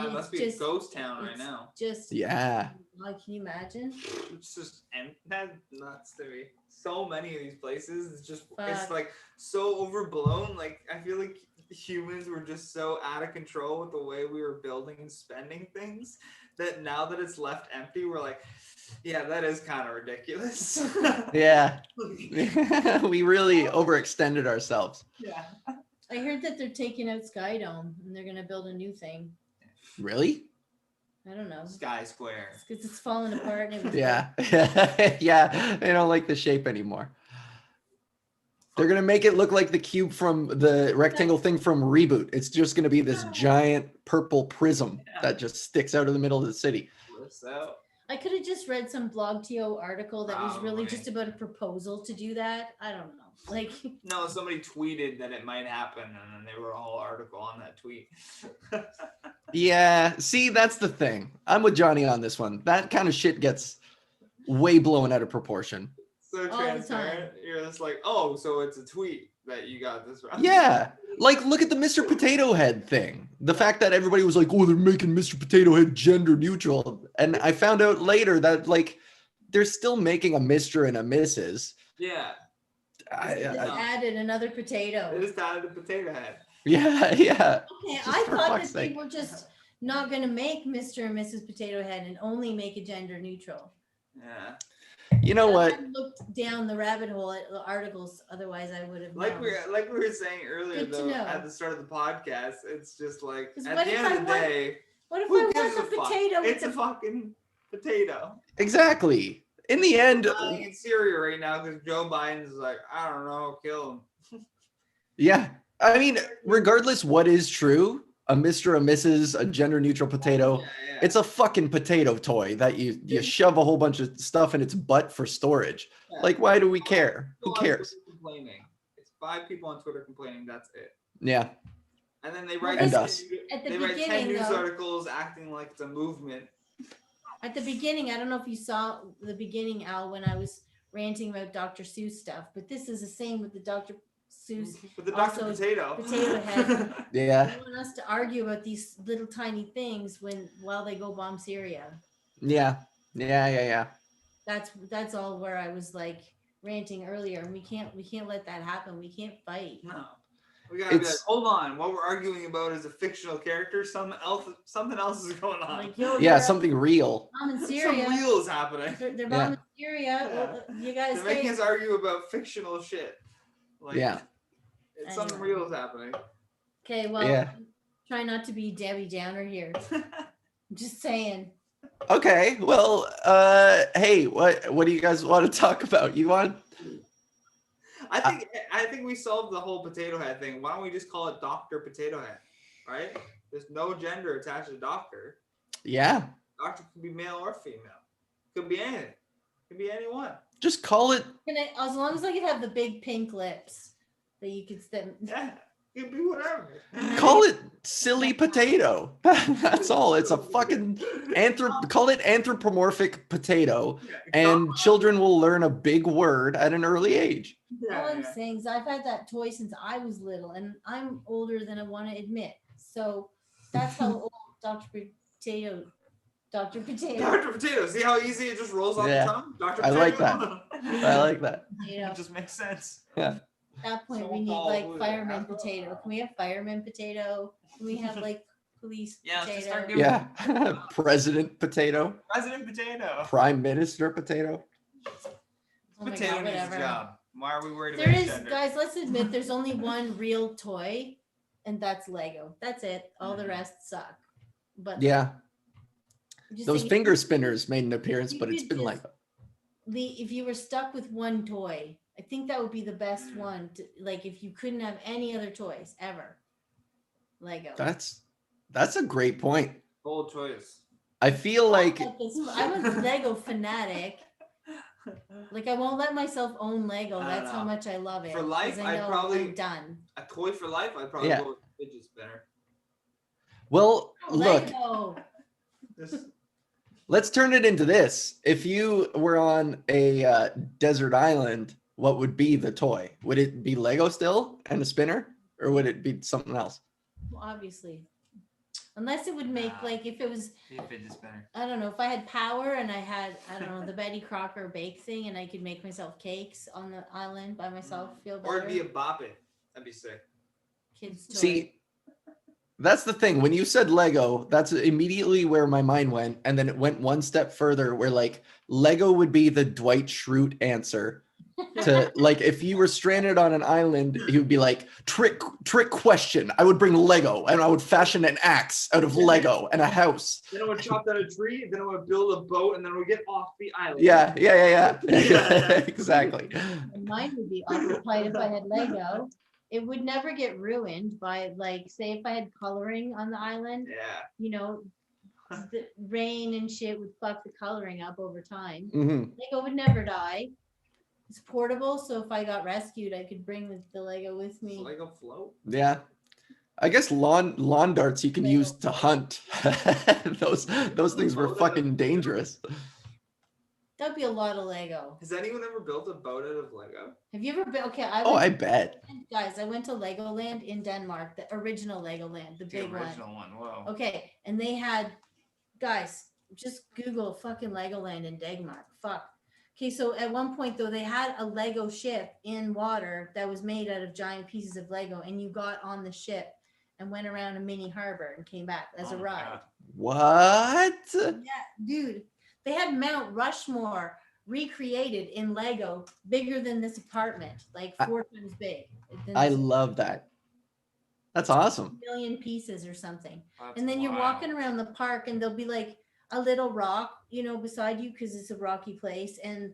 it must be a ghost town right it's now. Just Yeah. like, can you imagine? It's just that's nuts to me. So many of these places, it's Fuck. like so overblown. Like I feel like humans were just so out of control with the way we were building and spending things that now that it's left empty, we're like, yeah, that is kind of ridiculous. Yeah. We really overextended ourselves. Yeah. I heard that they're taking out Skydome and they're gonna build a new thing. Really? I don't know. Sky Square. Because it's falling apart and it was Yeah. Yeah. They don't like the shape anymore. They're going to make it look like the cube from the rectangle thing from Reboot. It's just going to be this giant purple prism that just sticks out of the middle of the city. So I could have just read some blog.to article that was really Probably. just about a proposal to do that. I don't know. Like, no, somebody tweeted that it might happen, and then they wrote a whole article on that tweet. Yeah. See, that's the thing. I'm with Johnny on this one. That kind of shit gets way blown out of proportion. So All the transparent. You're just like, oh, so it's a tweet that you got this right. Yeah. Like, look at the Mr. Potato Head thing. The fact that everybody was like, oh, they're making Mr. Potato Head gender neutral. And I found out later that, like, they're still making a Mr. and a Mrs. Yeah. they added another They potato. just added a potato head. Yeah. Okay, Just I for thought fuck's that they sake. were just not going to make Mr. and Mrs. Potato Head and only make it gender neutral. Yeah. You know I what? hadn't looked down the rabbit hole at the articles, otherwise I would have Like known. we were saying earlier, Good to though, know. at the start of the podcast, it's just like 'Cause at what the if end I of the want- day, What if who I gives want a the fuck? potato with It's a the fucking potato. Exactly. In the end, I'm eating cereal right now because Joe Biden's like, I don't know, kill him. yeah. I mean, regardless what is true, a Mr., a Mrs., a gender neutral potato, Yeah. it's a fucking potato toy that you shove a whole bunch of stuff in its butt for storage. Yeah. Like, why do we care? Who People on cares? Twitter complaining. It's 5 people on Twitter complaining. That's it. Yeah. And then they write And 10 us. At the they write 10 beginning, news though. articles acting like it's a movement. At the beginning, I don't know if you saw the beginning, Al, when I was ranting about Dr. Seuss stuff, but this is the same with the Dr. Seuss With the Dr. Also, Potato. potato head. Yeah. They want us to argue about these little tiny things while they go bomb Syria. Yeah. Yeah. That's all where I was like ranting earlier, and we can't let that happen. We can't fight. No. We gotta be like, It's- hold on. What we're arguing about is a fictional character. Something else is going on. Like, yo, Yeah, they're something real. bombing Some Syria. real is happening. They're bombing Syria. Well, you guys They're making us argue about fictional shit. Like, Yeah. It's something Anyway. real is happening. Okay, well, Yeah. try not to be Debbie Downer here. I'm just saying. Okay. Well, hey, what do you guys want to talk about? You want I think we solved the whole potato head thing. Why don't we just call it Dr. Potato Head? Right? There's no gender attached to doctor. Yeah. Doctor could be male or female. Could be anything. Could be anyone. Just call it. As long as I could have the big pink lips that you could stem. Yeah. It could be whatever. Call it silly potato. That's all. It's a fucking call it anthropomorphic potato, and children will learn a big word at an early age. All I'm saying is I've had that toy since I was little, and I'm older than I want to admit. So that's how old Dr. Potato. Dr. Potato. See how easy it just rolls off the tongue? Dr. Potato. I like that. I like that. It just makes sense. Yeah. At that point, we need like fireman potato. Can we have fireman potato? Can we have like police potato? Yeah. President potato. President potato. Prime Minister potato. Oh my Potato God, needs whatever. a job. Why are we worried There about is, gender? guys, let's admit there's only one real toy, and that's Lego. That's it. All the rest suck. But Yeah. just Those think finger spinners made an appearance, you but it's could been just- if you were stuck with one toy, I think that would be the best one. Like if you couldn't have any other toys ever, Lego. That's a great point. Bold choice. I feel like I'm a Lego fanatic. Like I won't let myself own Lego. I don't That's how know. much I love it. For life, 'cause I I'd know probably- I'm done. A toy for life, I'd probably Yeah. go with fidget spinner. well, look, Lego. Just let's turn it into this. If you were on a desert island, what would be the toy? Would it be Lego still and a spinner, or would it be something else? Well, obviously, unless it would make like if it was be a fidget spinner. I don't know if I had power and I had I don't know the Betty Crocker bake thing and I could make myself cakes on the island by myself. Feel better. Or it'd be a bop it. That'd be sick. Kids toy. See, that's the thing. When you said Lego, that's immediately where my mind went. And then it went one step further where like Lego would be the Dwight Schrute answer to like if you were stranded on an island, he would be like, trick question. I would bring Lego and I would fashion an axe out of Lego and a house. Then I would chop down a tree, then I would build a boat, and then we get off the island. Yeah. Yeah. Exactly. And mine would be occupied if I had Lego. It would never get ruined by like say if I had coloring on the island, Yeah. you know, the rain and shit would fuck the coloring up over time. Mhm. Lego would never die. It's portable, so if I got rescued, I could bring the Lego with me. Lego float. Yeah. I guess lawn darts you can use to hunt. those things were fucking dangerous. That'd be a lot of Lego. Has anyone ever built a boat out of Lego? Have you ever been? Okay, I bet. Guys, I went to Legoland in Denmark, the original Legoland, the big The original one. Whoa. Okay, and they had, guys, just Google fucking Legoland in Denmark. Fuck. Okay, so at one point though, they had a Lego ship in water that was made out of giant pieces of Lego, and you got on the ship and went around a mini harbor and came back as a ride. What? Yeah, dude, they had Mount Rushmore recreated in Lego, bigger than this apartment, like 4 times big. I love that. That's awesome. Million pieces or something. That's And then you're wild. walking around the park and there'll be like a little rock, you know, beside you because it's a rocky place. And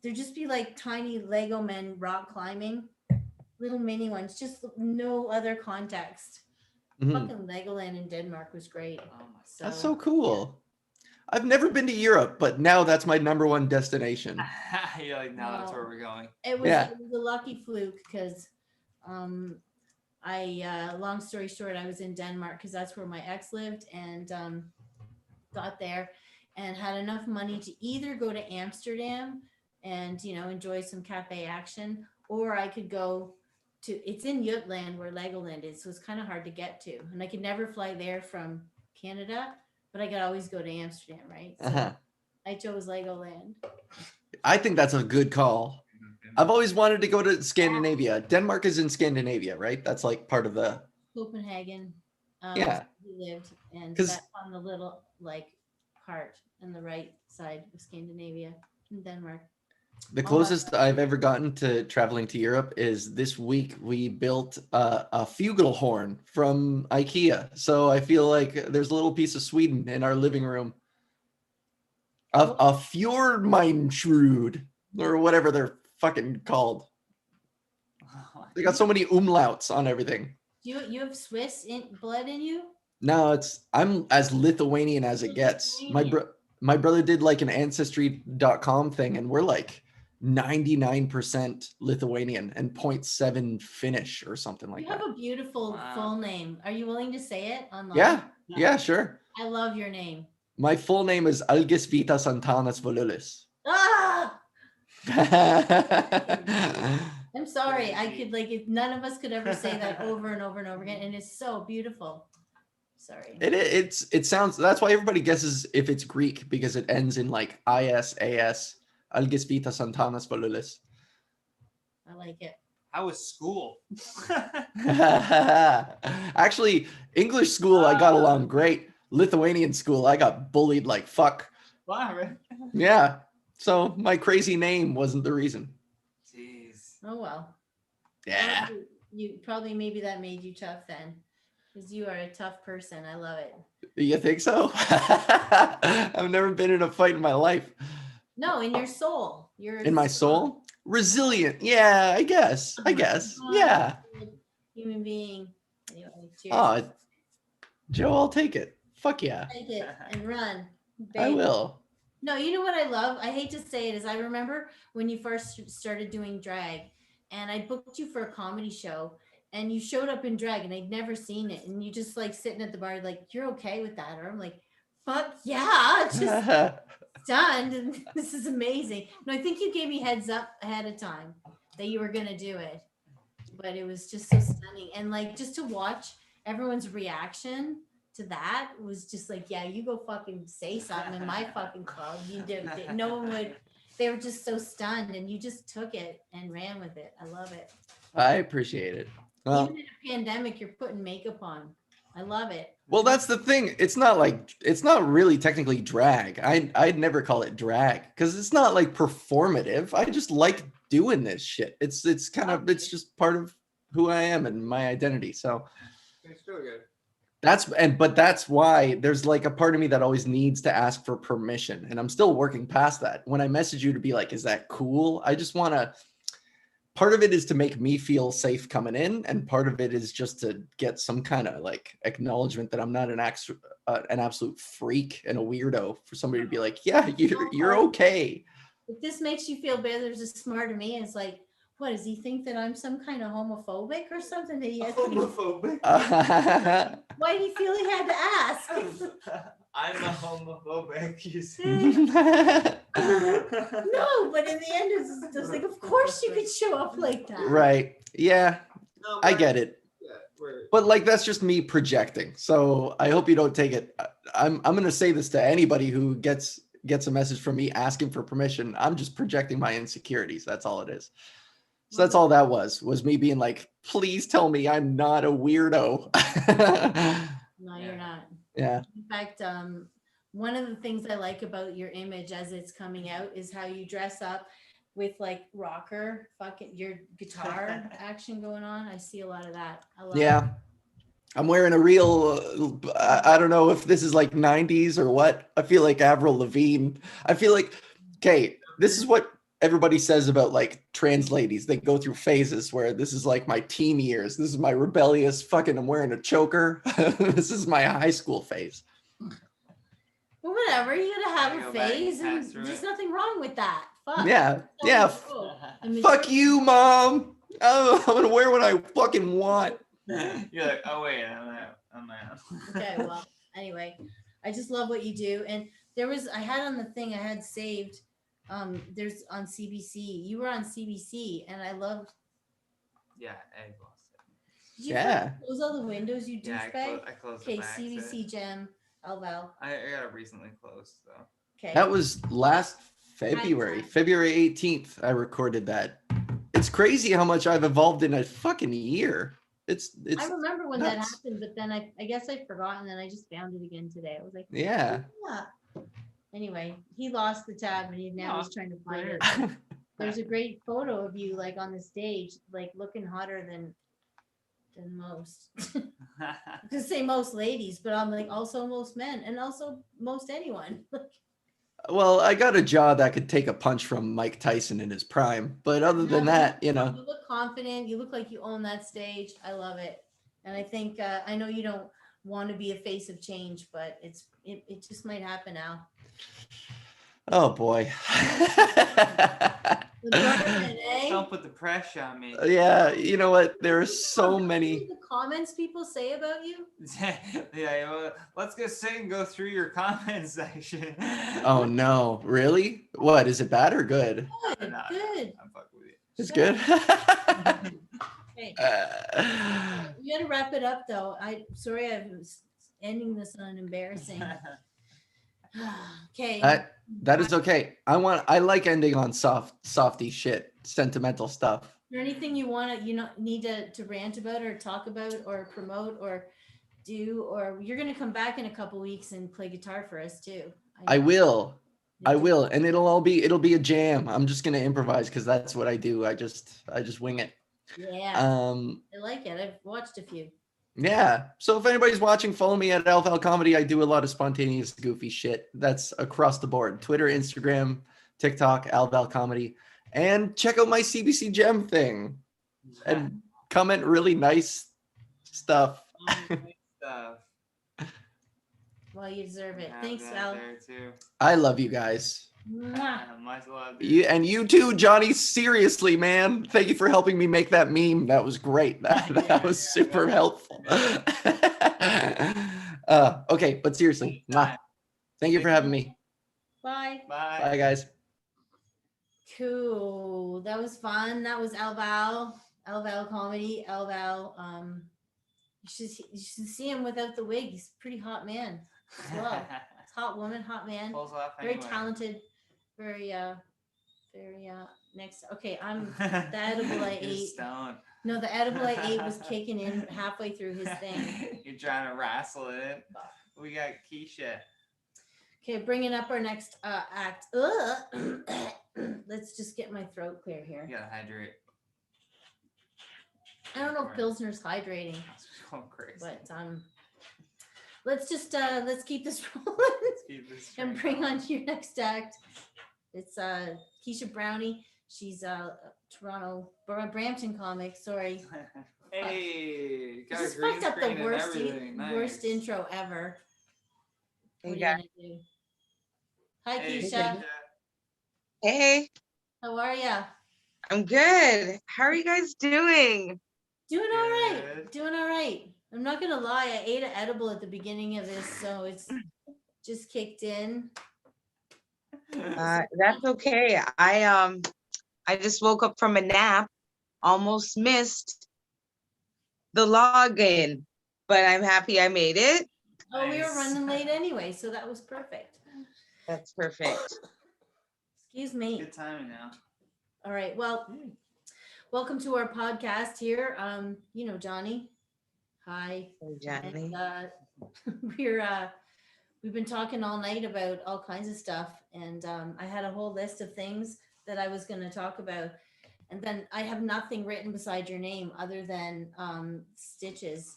there'll just be like tiny Lego men rock climbing, little mini ones, just no other context. Mhm. Fucking Legoland in Denmark was great. Oh my That's so cool. I've never been to Europe, but now that's my #1 destination. You're like, now that's where No. we're going. It was, Yeah. it was a lucky fluke because long story short, I was in Denmark because that's where my ex lived and got there and had enough money to either go to Amsterdam and, you know, enjoy some cafe action, or I could go to, it's in Jutland where Legoland is, so it's kind of hard to get to. And I could never fly there from Canada, but I could always go to Amsterdam, right? So Uh-huh. I chose Legoland. I think that's a good call. I've always wanted to go to Scandinavia. Denmark is in Scandinavia, right? That's like part of the. Copenhagen. Yeah. We lived, and 'Cause- that's on the little like part on the right side of Scandinavia in Denmark. The closest I've ever gotten to traveling to Europe is this week. We built a flugelhorn from IKEA. So I feel like there's a little piece of Sweden in our living room. A Fjordmeinsrud, or whatever they're fucking called. They got so many umlauts on everything. You have Swiss blood in you? No, I'm as Lithuanian as it gets. My brother did like an ancestry.com thing, and we're like 99% Lithuanian and 0.7 Finnish or something like You have that. a beautiful full name. Are you willing to say it online? Yeah, sure. I love your name. My full name is Algis Vitas Antanas Volulis. Ah! I'm sorry. I could none of us could ever say that over and over and over again, and it's so beautiful. Sorry. It sounds, that's why everybody guesses if it's Greek, because it ends in like IS, AS, Algis Vitas Antanas Volulis. I like it. How was school? Actually, English school I got along great. Lithuanian school I got bullied like fuck. Wow, right? Yeah. So my crazy name wasn't the reason. Jeez. Oh well. Yeah. Well, you probably maybe that made you tough then, because you are a tough person. I love it. You think so? I've never been in a fight in my life. No, in your soul. You're In my soul? Resilient. Yeah, I guess. Yeah. Human being. Anyway, cheers. Oh, Joe, I'll take it. Fuck yeah. Take it and run. I babe. will. No, you know what I love? I hate to say it, is I remember when you first started doing drag, and I booked you for a comedy show, and you showed up in drag, and I'd never seen it, and you just like sitting at the bar, like, you're okay with that? Or I'm like, fuck yeah, just stunned, and this is amazing. No, I think you gave me heads up ahead of time that you were gonna do it, but it was just so stunning, and like just to watch everyone's reaction to that was just like, yeah, you go fucking say something in my fucking club. You did. No one would. They were just so stunned, and you just took it and ran with it. I love it. I appreciate it. Well, Even in a pandemic, you're putting makeup on. I love it. well, that's the thing. It's not really technically drag. I'd never call it drag because it's not like performative. I just like doing this shit. It's just part of who I am and my identity. So It's still good. but that's why there's like a part of me that always needs to ask for permission, and I'm still working past that. When I message you to be like, is that cool? I just want to, part of it is to make me feel safe coming in, and part of it is just to get some kind of like acknowledgement that I'm not an absolute freak and a weirdo, for somebody to be like, yeah, you're okay. If this makes you feel better, there's a smart of me. It's like, what does he think, that I'm some kind of homophobic or something? That he has to be, Homophobic. why did he feel he had to ask? I'm a homophobic, you see. No, but in the end, it's just like, of course you could show up like that. Right. Yeah, No, I but- get it. Yeah, we're- But like, that's just me projecting. So I hope you don't take it. I'm going to say this to anybody who gets a message from me asking for permission. I'm just projecting my insecurities. That's all it is. So that's all that was me being like, please tell me I'm not a weirdo. No, you're not. Yeah. In fact, one of the things I like about your image as it's coming out is how you dress up with like rocker, fucking your guitar action going on. I see a lot of that. I love Yeah. it. I'm wearing a real, I don't know if this is like 90s or what. I feel like Avril Lavigne. I feel like, okay, this is what everybody says about like trans ladies. They go through phases where this is like my teen years. This is my rebellious fucking, I'm wearing a choker. This is my high school phase. Well, whatever. You gotta have Gotta a go back and phase, and pass through there's it. nothing wrong with that. Fuck. Yeah. Tell Yeah. me so. I'm Fuck you, mom. I'm going to wear what I fucking want. You're like, oh wait, I'm out. Okay, well, anyway, I just love what you do. And I had on the thing I had saved, there's on CBC. You were on CBC, and I loved. Yeah, egg lost it. Did you Yeah. close all the windows, you Yeah, douchebag? I closed Okay, the back. CBC Gem, Alval. I got it recently closed though. Okay. That was last February 18th. I recorded that. It's crazy how much I've evolved in a fucking year. It's I remember when that nuts. happened, but then I guess I forgot, and then I just found it again today. I was like, Yeah. yeah. Anyway, he lost the tab, and he's trying to find it. There's a great photo of you like on the stage, like looking hotter than most. To say most ladies, but I'm like also most men, and also most anyone. Well, I got a jaw that could take a punch from Mike Tyson in his prime. But other than that, You look confident. You look like you own that stage. I love it. And I think, I know you don't want to be a face of change, but it just might happen now. oh boy. The government, eh? Don't put the pressure on me. Yeah, you know what? There are so many. The comments people say about you. Yeah, well, let's go sit and go through your comment section. Oh no, really? What, is it bad or good? Good, Nah, good. I'm fucking with you. It's good. Okay. We gotta wrap it up though. Sorry I was ending this on embarrassing. Okay. That is okay. I like ending on softy shit, sentimental stuff. Is there anything you need to rant about or talk about or promote or do, or you're gonna come back in a couple weeks and play guitar for us too? I will, and it'll be a jam. I'm just gonna improvise because that's what I do. I just wing it. Yeah. I like it. I've watched a few. Yeah. So if anybody's watching, follow me at Alval Comedy. I do a lot of spontaneous, goofy shit. That's across the board. Twitter, Instagram, TikTok, Alval Comedy. And check out my CBC Gem thing. And comment really nice stuff. Well, you deserve it. Yeah, Thanks, that Val. there too. I love you guys. Mwah. Much love, dude. And you too, Johnny. Seriously, man. Thank you for helping me make that meme. That was great. That was super helpful. Okay, but seriously, mwah. Thank you for having me. Bye. Bye, guys. Cool. That was fun. That was Alval Comedy. Alval. You should see him without the wig. He's a pretty hot man as well. Hot woman, hot man. Pulls off Very anyway. talented. Very next. Okay, I'm the edible I You're ate. stoned. No, the edible I ate was kicking in halfway through his thing. You're trying to wrestle it. We got Keesha. Okay, bringing up our next act. Let's just get my throat clear here. You gotta hydrate. I don't know if Pilsner's hydrating, Going crazy. but let's just let's keep this rolling Let's keep this and train bring going. on to your next act. It's Keesha Brownie. She's Toronto Brampton comic. Sorry, Hey, got a just green fucked up the screen and worst everything. worst Nice. intro ever. What are you Yeah. gonna do? Hi, Hey, Keesha. Hey, How are ya? I'm good. How are you guys doing? Doing all right. Good. Doing all right. I'm not gonna lie. I ate an edible at the beginning of this, so it's just kicked in. That's okay. I just woke up from a nap, almost missed the login, but I'm happy I made it. Oh, we were Nice. running late anyway, so that was perfect. That's perfect. Excuse me. Good timing now. All right. Well, welcome to our podcast here. You know, Johnny. Hi. Hey, Johnny. And, we've been talking all night about all kinds of stuff, and I had a whole list of things that I was going to talk about, and then I have nothing written beside your name other than stitches,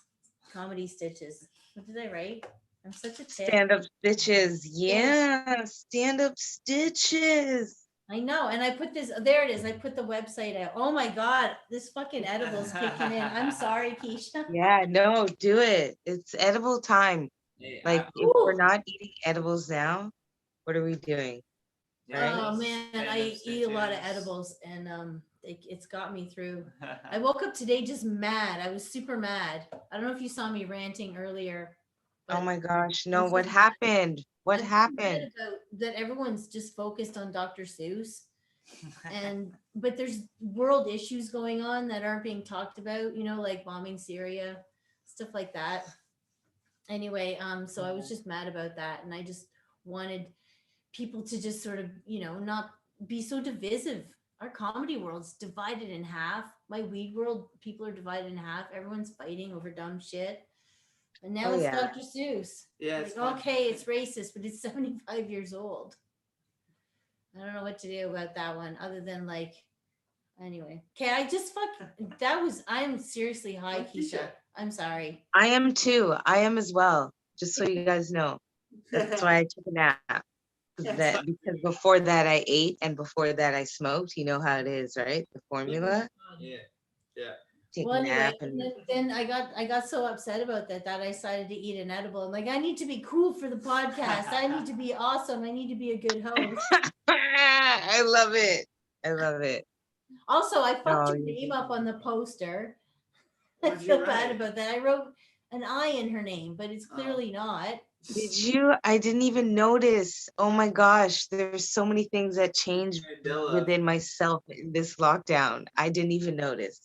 comedy stitches. What did I write? I'm such a tit. Stand up stitches. Yeah, stand up stitches. I know, and I put this. There it is. I put the website out. Oh my god, this fucking edible's kicking in. I'm sorry, Keesha. Yeah, no, do it. It's edible time. Hey, Like, if we're not eating edibles now, what are we doing? Oh Right. man, Stand I up eat a lot of stitches. edibles, and it's got me through. I woke up today just mad. I was super mad. I don't know if you saw me ranting earlier. Oh but my gosh, no, I'm what so- happened? What I'm so happened? mad about that everyone's just focused on Dr. Seuss, but there's world issues going on that aren't being talked about. You know, like bombing Syria, stuff like that. Anyway, so I was just mad about that, and I just wanted people to just sort of, not be so divisive. Our comedy world's divided in half. My weed world, people are divided in half. Everyone's fighting over dumb shit. And now Oh, it's yeah. Dr. Seuss. Yeah, it's Like, fun. okay, it's racist, but it's 75 years old. I don't know what to do about that one other than anyway. Okay, I'm seriously high, Fuck Keesha. Keesha. I'm sorry. I am too. I am as well, just so you guys know. That's why I took a nap. because before that I ate and before that I smoked. You know how it is, right? The formula. Yeah. Yeah. Take Well, a anyway, nap and and then I got so upset about that I decided to eat an edible. I'm like, I need to be cool for the podcast. I need to be awesome. I need to be a good host. I love it. I love it. Also, I fucked No, your you name up on the poster. I What'd you feel bad write? about that. I wrote an I in her name, but it's Oh. clearly not. Did you? I didn't even notice. Oh my gosh, there's so many things that changed Mandela. within myself in this lockdown. I didn't even notice.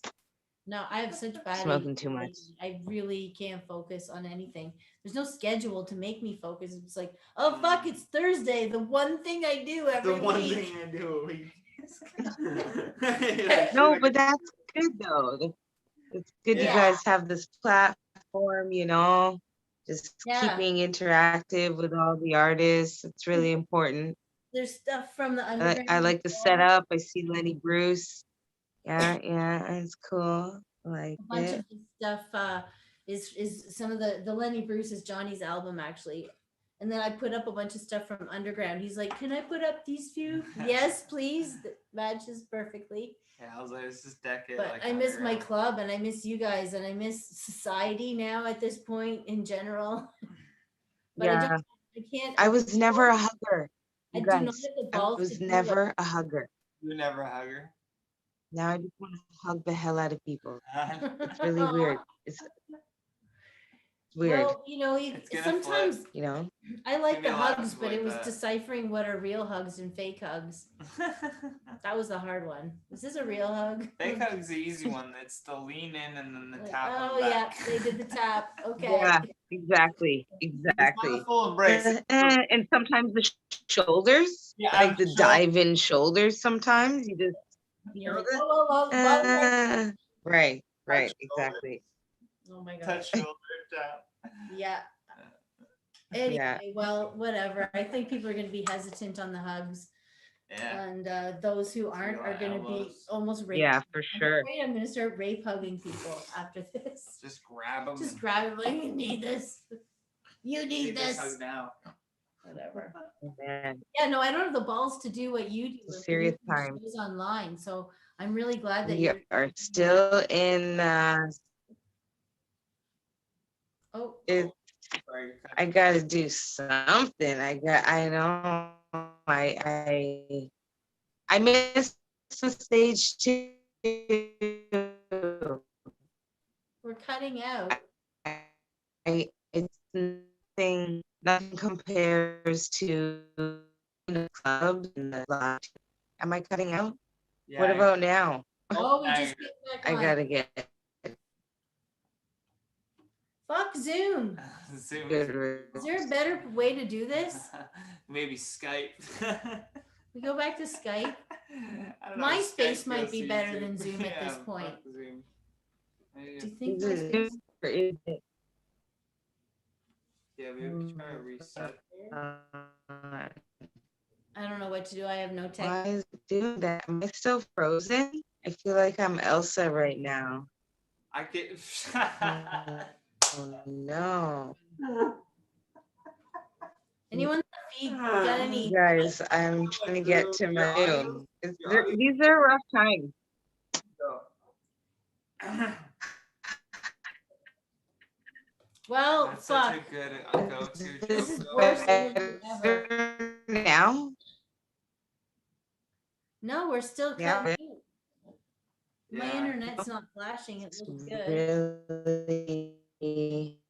No, I have such bad Smoking too much. I really can't focus on anything. There's no schedule to make me focus. It's like, oh fuck, it's Thursday. The one thing I do every The one week. thing I do a week. No, but that's good though. It's good you Yeah. guys have this platform, you know, just Yeah. keeping interactive with all the artists. It's really important. There's stuff from the underground. I like the setup. I see Lenny Bruce. Yeah, it's cool. I like A bunch it. of his stuff is some of the Lenny Bruce is Johnny's album actually. And then I put up a bunch of stuff from underground. He's like, can I put up these few? Yes, please. That matches perfectly. Yeah, I was like, this is decade. But like I miss my underground. club and I miss you guys and I miss society now at this point in general. But Yeah, I can't. I was never a hugger. I You do not guys, have the I balls to was do what- never a hugger. You never hug her. Now I just want to hug the hell out of people. It's really weird. It's weird, Well, you know, It's gonna sometimes flip. you know? I like Maybe the a lot of hugs, people but it like was that. deciphering what are real hugs and fake hugs. That was the hard one. Is this a real hug? Fake hug's the easy one. It's the lean in and then the Like, tap on oh the yeah, back. they did the tap. Okay. Yeah, exactly, It's exactly. not a full embrace. And sometimes the shoulders, Yeah, like I'm the sure- dive in shoulders sometimes, you just, You're like, the- whoa, whoa, whoa, whoa. right, right, Touch exactly. Oh my god. touch shoulder tap. Yeah. Yeah. Anyway, well, whatever. I think people are going to be hesitant on the hugs, Yeah. and those who aren't Feel are my going to be elbows. almost rape. Yeah, for sure. I'm going to start rape hugging people after this. Just grab them. Just grab it like, you need this. You need this this. hug now. Whatever. Man, Yeah, no, I don't have the balls to do what you do. It's a of serious producing time. shows online. So I'm really glad that we you're. are still in, Oh, it, Sorry, I gotta do something. I know, I missed the stage too. we're cutting out. It's nothing compares to the club and the live. Am I cutting out? Yeah, What about now? Oh, we Now just you're- get back I on. gotta get Fuck Zoom. Zoom. good. Is there a better way to do this? Maybe Skype. We go back to Skype. I don't know, MySpace Skype might goes be to better YouTube. than Zoom at this Yeah, point. fuck Zoom. Do you think Is it MySpace? Zoom or is it, Yeah, maybe we can try to reset. I don't know what to do. I have no tech. why is it doing that? Am I still frozen? I feel like I'm Elsa right now. I get. Oh no. Anyone in the feed got any? Guys, I'm trying to get to my room. These are rough times. Well, That's fuck. such a good go-to This is joke. worse than ever. Now? No, we're still Yeah. cutting. out. My Yeah. internet's not flashing. It It's looks good. really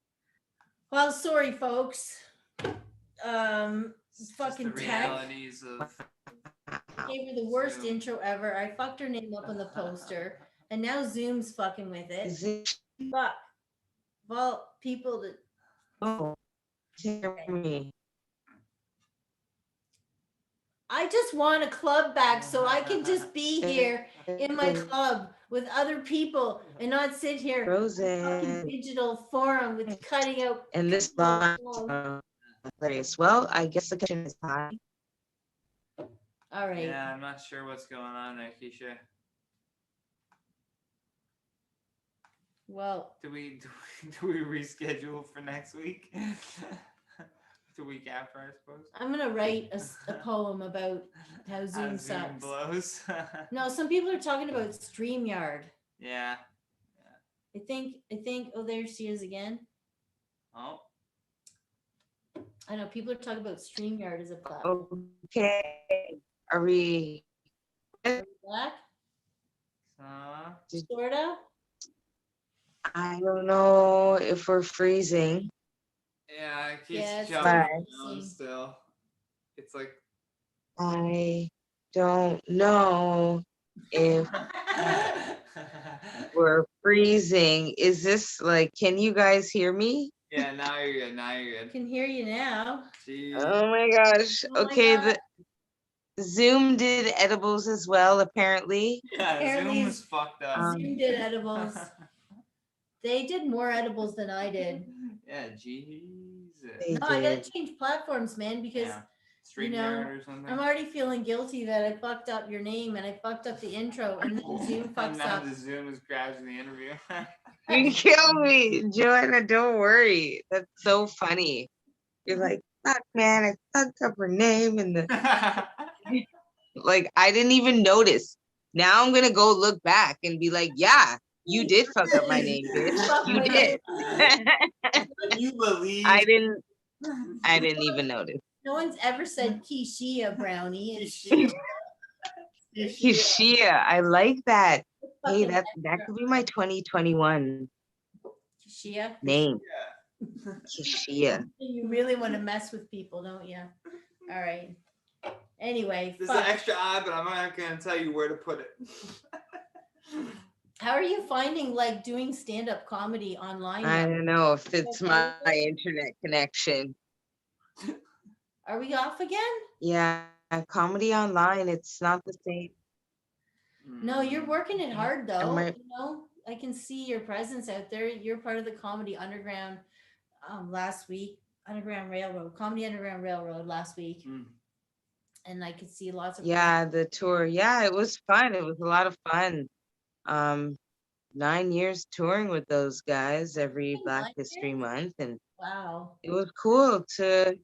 Well, sorry, folks. It's just Fucking the tech. realities of. Gave her the worst Zoom. intro ever. I fucked her name up on the poster, and now Zoom's fucking with it. Is it? Fuck. Well, people that Oh, hear me. I just want a club back so I can just be here in my club with other people and not sit here fucking Frozen. digital forum with cutting out. And this line place. Well, I guess the kitchen is high. All right. Yeah, I'm not sure what's going on there, Keisha. Well, Do we reschedule for next week? The week after, I suppose. I'm gonna write a poem about how Zoom sucks. Blows. No, some people are talking about StreamYard. Yeah. I think. Oh, there she is again. Oh. I know people are talking about StreamYard as a platform. Okay. Are we Black, sorta. I don't know if we're freezing. Yeah, it keeps Yeah, it's jumping still around freezing. still. It's like I don't know if we're freezing. Is this like, can you guys hear me? yeah, now you're good. Now you're I good. can hear you now. Jeez. Oh my gosh. Oh my Okay, God. the Zoom did edibles as well, apparently. Yeah, Apparently Zoom was fucked up. Zoom did edibles. They did more edibles than I did. Yeah, Jesus. They No, I gotta did. change platforms, man, because Yeah. you know, StreamYard or something. I'm already feeling guilty that I fucked up your name and I fucked up the intro, and then Zoom And fucks now up. the Zoom is crashing the interview. You kill me, Joanna. Don't worry. That's so funny. You're like, fuck, man. I fucked up her name, and like I didn't even notice. Now I'm gonna go look back and be like, yeah, you did fuck up my name, bitch. Fuck You my did. You believe. I didn't even notice. No one's ever said Keesha Brownie. It's Keesha, I like that. Hey, fucking that could be my 2021 Keesha. name. Yeah. Keesha. You really want to mess with people, don't you? All right. Anyway, This is an extra odd, but I'm not gonna tell you where to put it. how are you finding like doing stand-up comedy online? I now? don't know if it's Okay. my internet connection. Are we off again? Yeah, comedy online, it's not the same. No, you're working it hard though. might- You know, I can see your presence out there. You're part of the Comedy Underground last week, Comedy Underground Railroad last week. Mm. And I could see lots of Yeah, the tour. Yeah, it was fun. It was a lot of fun. 9 years touring with those guys every Fucking Black 9 History years? Month, and Wow. it was cool to,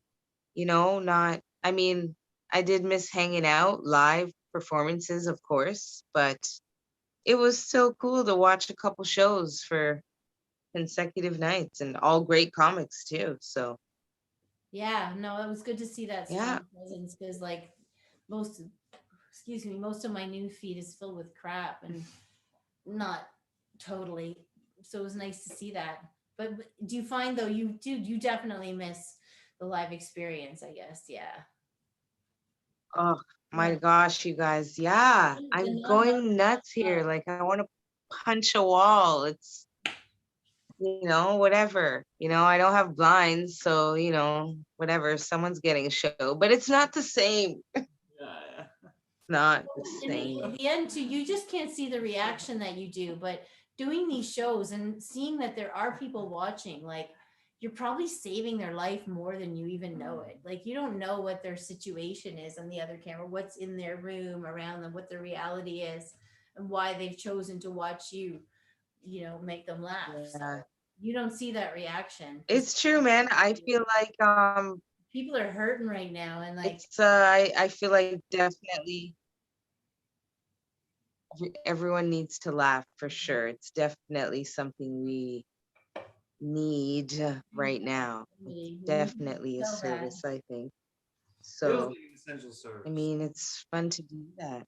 not, I mean, I did miss hanging out, live performances, of course, but it was still cool to watch a couple shows for consecutive nights and all great comics too. So Yeah, no, it was good to see that strong Yeah. presence because like most of my news feed is filled with crap and not totally. So it was nice to see that. But do you find though you definitely miss the live experience, I guess. Yeah. oh my Yeah. gosh, you guys, yeah, The I'm non- going nuts here. Like I want to punch a wall. It's whatever. I don't have blinds, so whatever. Someone's getting a show, but it's not the same. Yeah. Not the in same. the end too, you just can't see the reaction that you do, but doing these shows and seeing that there are people watching, like you're probably saving their life more than you even know it. Like you don't know what their situation is on the other camera, what's in their room around them, what their reality is, and why they've chosen to watch you, make them laugh. So Yeah. you don't see that reaction. It's true, man. I feel like People are hurting right now, and like it's I feel like definitely everyone needs to laugh for sure. It's definitely something we need right now. we Definitely a so bad. service, I think. Feels So like an essential service. I mean, it's fun to do that.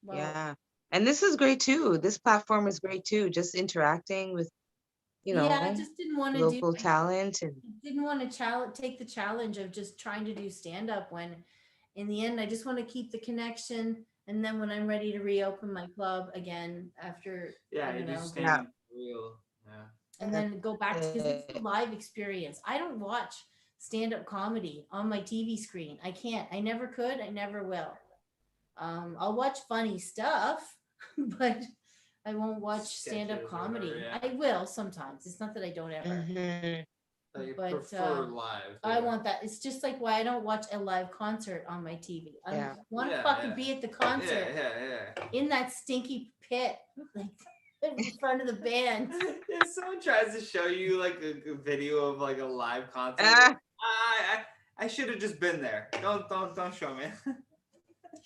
Well, Yeah. And this is great too. This platform is great too. Just interacting with, yeah, I just didn't want to local talent and didn't want to take the challenge of just trying to do stand up when in the end I just want to keep the connection, and then when I'm ready to reopen my club again after Yeah, I you don't know, just stand real. Yeah. and then go back to because it's a live experience. I don't watch stand up comedy on my TV screen. I can't. I never could. I never will. I'll watch funny stuff, but I won't watch stand up Sketches or whatever, comedy. yeah. I will sometimes. It's not that I don't ever. Mhm. But you But, prefer live. I yeah. want that. It's just like why I don't watch a live concert on my TV. I Yeah. want to Yeah, fucking yeah. be at the concert Yeah. in that stinky pit, like in front of the band. If someone tries to show you like a video of like a live concert, Ah. I should have just been there. Don't show me.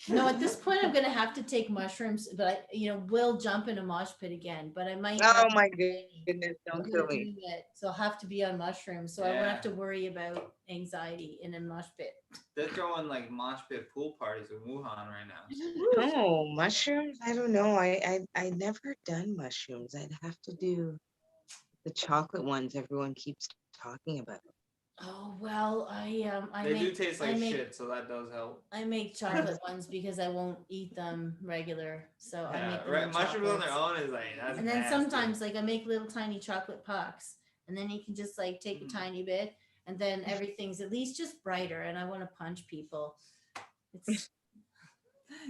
No, at this point, I'm gonna have to take mushrooms, but will jump in a mosh pit again. But I might. Oh not my be goodness, don't good kill at me. doing it, so I'll have to be on mushrooms. So I won't have to Yeah. worry about anxiety in a mosh pit. They're throwing like mosh pit pool parties in Wuhan right now. Oh, mushrooms? I don't know. I never done mushrooms. I'd have to do the chocolate ones everyone keeps talking about. Oh well, I They do make taste I like make shit, so that does help. I make chocolate ones because I won't eat them regular. So I Yeah, make them right. in Mushrooms on their chocolates. own is like that's And then nasty. sometimes like I make little tiny chocolate pucks, and then you can just like take a tiny bit, and then everything's at least just brighter. And I want to punch people. It's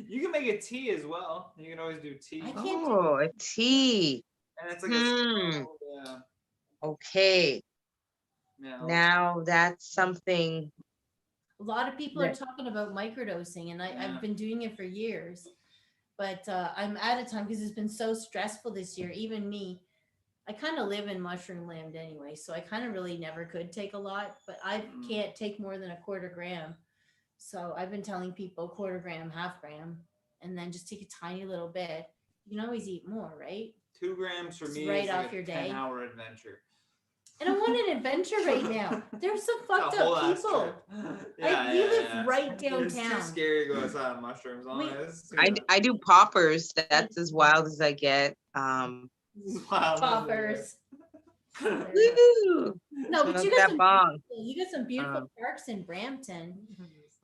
You can make a tea as well. You can always do tea. I can't do Oh, a tea. And it's like yeah. Okay. Yeah. Now that's something a lot of people are that talking about microdosing, and Yeah. I've been doing it for years. But I'm out of time because it's been so stressful this year. Even me, I kind of live in mushroom land anyway, so I kind of really never could take a lot, but I can't take more than a quarter gram. So I've been telling people quarter gram, half gram, and then just take a tiny little bit. You can always eat more, right? 2 grams for It's me right is off like your a day. 10-hour adventure. And I want an adventure right now. There's some A fucked whole up ass people. trip. We live right It's too downtown. scary to go outside on mushrooms. Wait. Honest. I do poppers. That's as wild as I get. Wow. Poppers. Woo! No, but you Smoke got that bong. some beautiful parks in Brampton.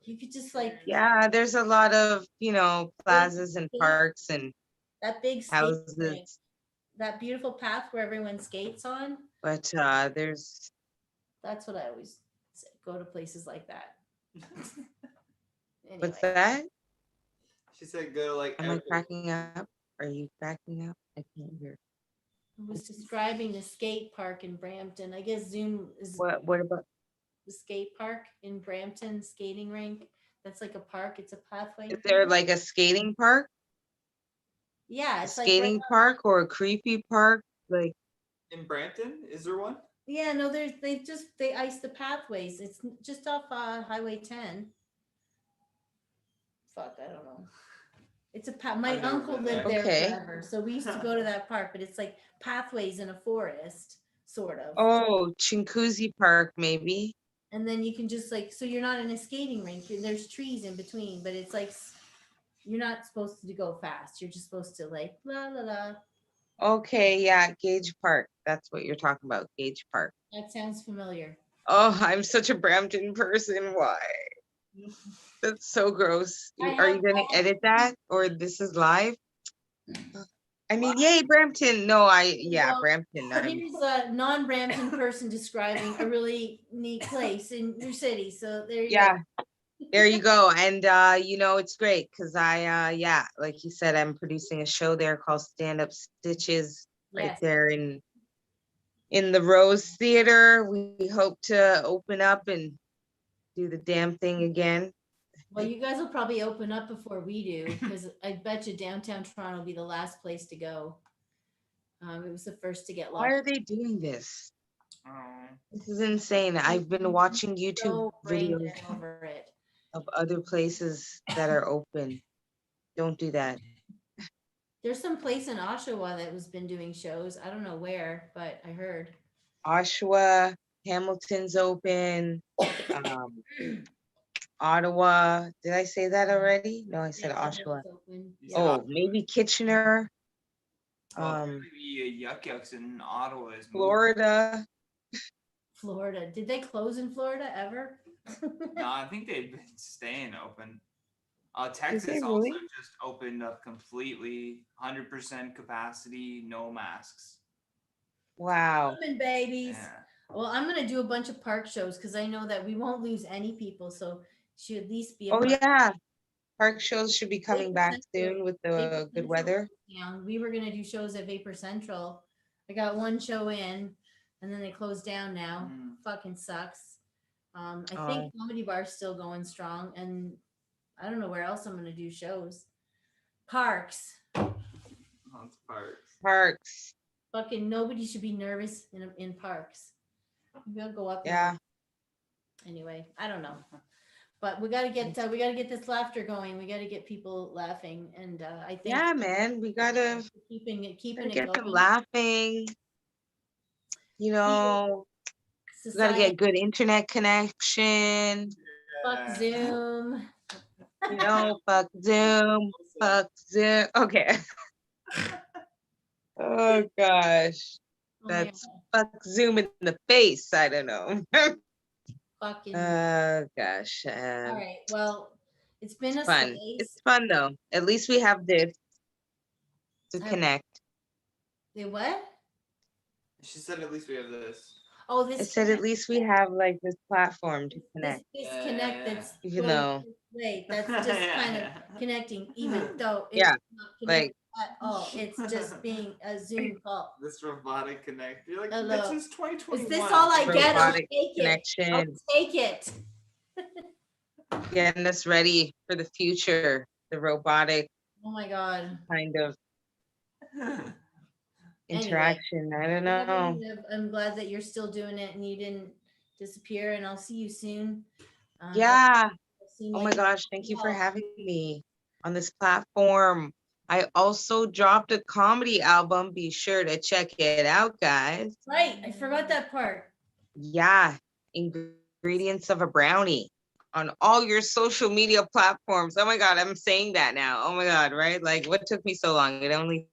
You could just like Yeah, there's a lot of, plazas and parks and that big skate houses, rink, that beautiful path where everyone skates on. but there's That's what I always say. Go to places like that. what's Anyway, that? She said go to like. Am I cracking up? Are you cracking up? I can't hear. I was describing the skate park in Brampton. I guess Zoom is What about the skate park in Brampton, skating rink. That's like a park. It's a pathway. is there like a skating park? Yeah, A it's like right skating on- park or a creepy park? Like In Brampton, is there one? Yeah, no, they ice the pathways. It's just off Highway 10. Fuck, I don't know. It's my I've never uncle been lived there. there Okay. forever, so we used to go to that park. But it's like pathways in a forest, sort of. oh, Chinguzi Park maybe. And then you can just like, so you're not in a skating rink. There's trees in between, but it's like you're not supposed to go fast. You're just supposed to like la la la. Okay, yeah, Gage Park. That's what you're talking about, Gage Park. That sounds familiar. Oh, I'm such a Brampton person. Why? That's so gross. Are you going to edit that or this is live? I mean, yay, Brampton. No, Well, Brampton. Here's a non-Brampton person describing a really neat place in your city. So there you Yeah, go. there you go. And, it's great because like you said, I'm producing a show there called Stand Up Stitches right Yes. there in the Rose Theater. We hope to open up and do the damn thing again. Well, you guys will probably open up before we do, because I bet you downtown Toronto will be the last place to go. It was the first to get locked. Why are they doing this? Oh. This is insane. I've been watching YouTube So brain videos dead over it. of other places that are open. Don't do that. There's some place in Oshawa that was been doing shows. I don't know where, but I heard. Oshawa, Hamilton's open. Ottawa. Did I say that already? No, I said Yeah, Oshawa. it's open. Yeah. Oh, maybe Kitchener. Well, maybe Yuck Yucks in Ottawa is moving. Florida. Florida. Did they close in Florida ever? No, I think they've been staying open. Texas they also really? just opened up completely, 100% capacity, no masks. Wow. Open babies. Yeah. Well, I'm gonna do a bunch of park shows because I know that we won't lose any people, so should at least be. Oh yeah. Park shows should be coming back soon with the Vapor good Central weather. closed down. We were gonna do shows at Vapor Central. I got one show in, and then they closed down now. Fucking sucks. I think Comedy Bar's still going strong, and I don't know where else I'm gonna do shows. Parks. Oh, it's parks. Parks. Fucking nobody should be nervous in parks. Maybe I'll go up. Yeah. Anyway. anyway, I don't know. But we gotta get this laughter going. We gotta get people laughing, and I think Yeah, man, we gotta keeping it get them going. laughing. You know, we gotta Society, get good internet connection. fuck Zoom. You know, fuck Zoom, fuck Zoom. Okay. Oh gosh, Oh my that's God. fuck Zoom in the face. I don't know. Fucking. Oh gosh, All right. Well, it's been a fun. slice. It's fun though. At least we have this to connect. The what? She said, "At least we have this." Oh, I this said at least we have like this platform to connect. this connect Yeah. that's Even going though- this way. That's just Yeah, kind of yeah. connecting, even though it's Yeah, not connected at all. It's just being a Zoom call. This robotic connect. You're like, Hello. this is 2021. Is this all I get? I'll Robotic take it. I'll connection, take it. getting us ready for the future, the robotic Oh my God. kind of Anyway. interaction. I don't know. I'm glad that you're still doing it and you didn't disappear. And I'll see you soon. Yeah. Seem Oh like my you- gosh, thank you for having me on this platform. I also dropped a comedy album. Be sure to check it out, guys. Right. I forgot that part. Yeah, Ingredients of a Brownie on all your social media platforms. Oh my God, I'm saying that now. Oh my God, right? Like, what took me so long? It only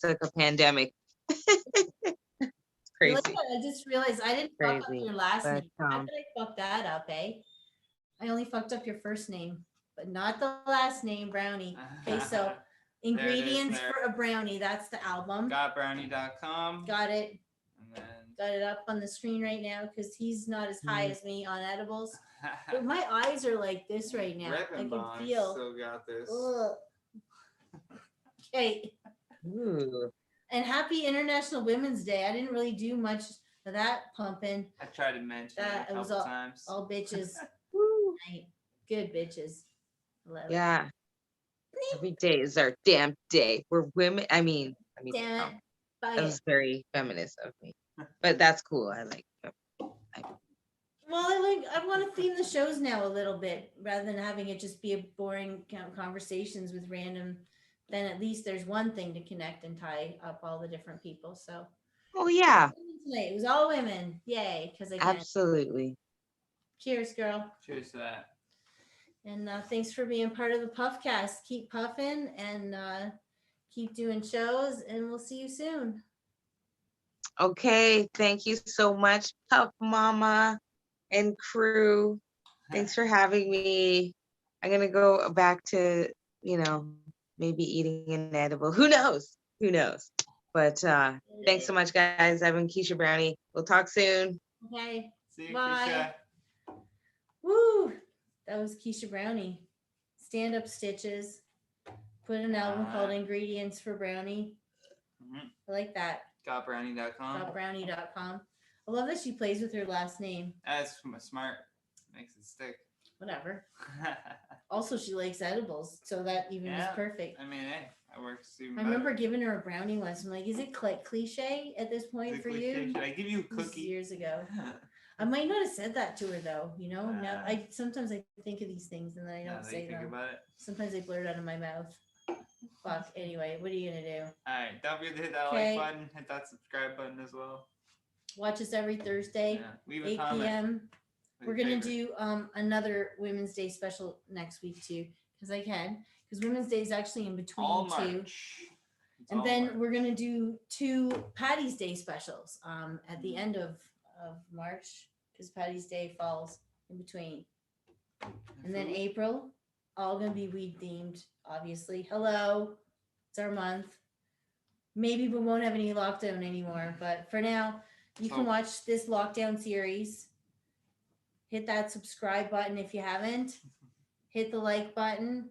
took a pandemic. You like Crazy. that? I just realized I didn't fuck up Crazy, your last but, name. How did I fuck that up, eh? I only fucked up your first name, but not the last name, Brownie. Okay, so Ingredients there. for a Brownie. That's the album. Gotbrownie.com. Got it. And then Got it up on the screen right now because he's not as high as me on edibles. But my eyes are like this right now. I Ribbon can Bond feel. still got this. Ugh. Okay. Ooh. And happy International Women's Day. I didn't really do much of that pumping. I tried to mention That it it a was couple times. all bitches. Right. Good bitches. Love it. Yeah. Every day is our damn day. We're women. I mean, Damn it. Buy that it. was very feminist of me, but that's cool. I like it. Well, I want to theme the shows now a little bit rather than having it just be a boring conversations with random. Then at least there's one thing to connect and tie up all the different people. So Oh yeah, tonight it was all women. Yay! Because again, absolutely. cheers, girl. Cheers to that. And thanks for being part of the Puffcast. Keep puffing and keep doing shows, and we'll see you soon. Okay, thank you so much, Puff Mama and crew. Thanks for having me. I'm gonna go back to, maybe eating an edible. Who knows? Who knows? But thanks so much, guys. I've been Keesha Brownie. We'll talk soon. Okay. See you, Bye. Keisha. Woo! That was Keesha Brownie. Stand Up Stitches. Put an album called Ingredients for Brownie. Mhm. I like that. Gotbrownie.com. Brownie.com. I love that she plays with her last name. That's smart. Makes it stick. Whatever. Also, she likes edibles, so that even is Yeah. perfect. I mean, hey, that works even I remember giving her a brownie once. I'm like, is it cliche at this point for you? Should I give you a This is cookie? years ago. I might not have said that to her though. Now sometimes I think of these things and then I Now don't that say you think them. about it. Sometimes they blurt out of my mouth. Fuck. Anyway, what are you gonna do? All right, don't forget to hit that Okay. like button, hit that subscribe button as well. Watch us every Thursday, Yeah. Leave a 8 comment. p.m. with We're your gonna favorite. do another Women's Day special next week too, because I can. Because Women's Day is actually in between all two. March. It's And all then March. we're gonna do 2 Patty's Day specials at the end of March, because Patty's Day falls in between. And then April, all gonna be weed themed, obviously. Hello, it's our month. Maybe we won't have any lockdown anymore, but for now, you can So- watch this lockdown series. Hit that subscribe button if you haven't. Hit the like button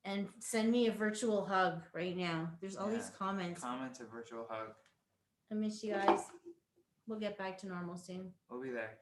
and send me a virtual hug right now. There's all these Yeah. comments. Comment a virtual hug. I miss you guys. We'll get back to normal soon. We'll be there.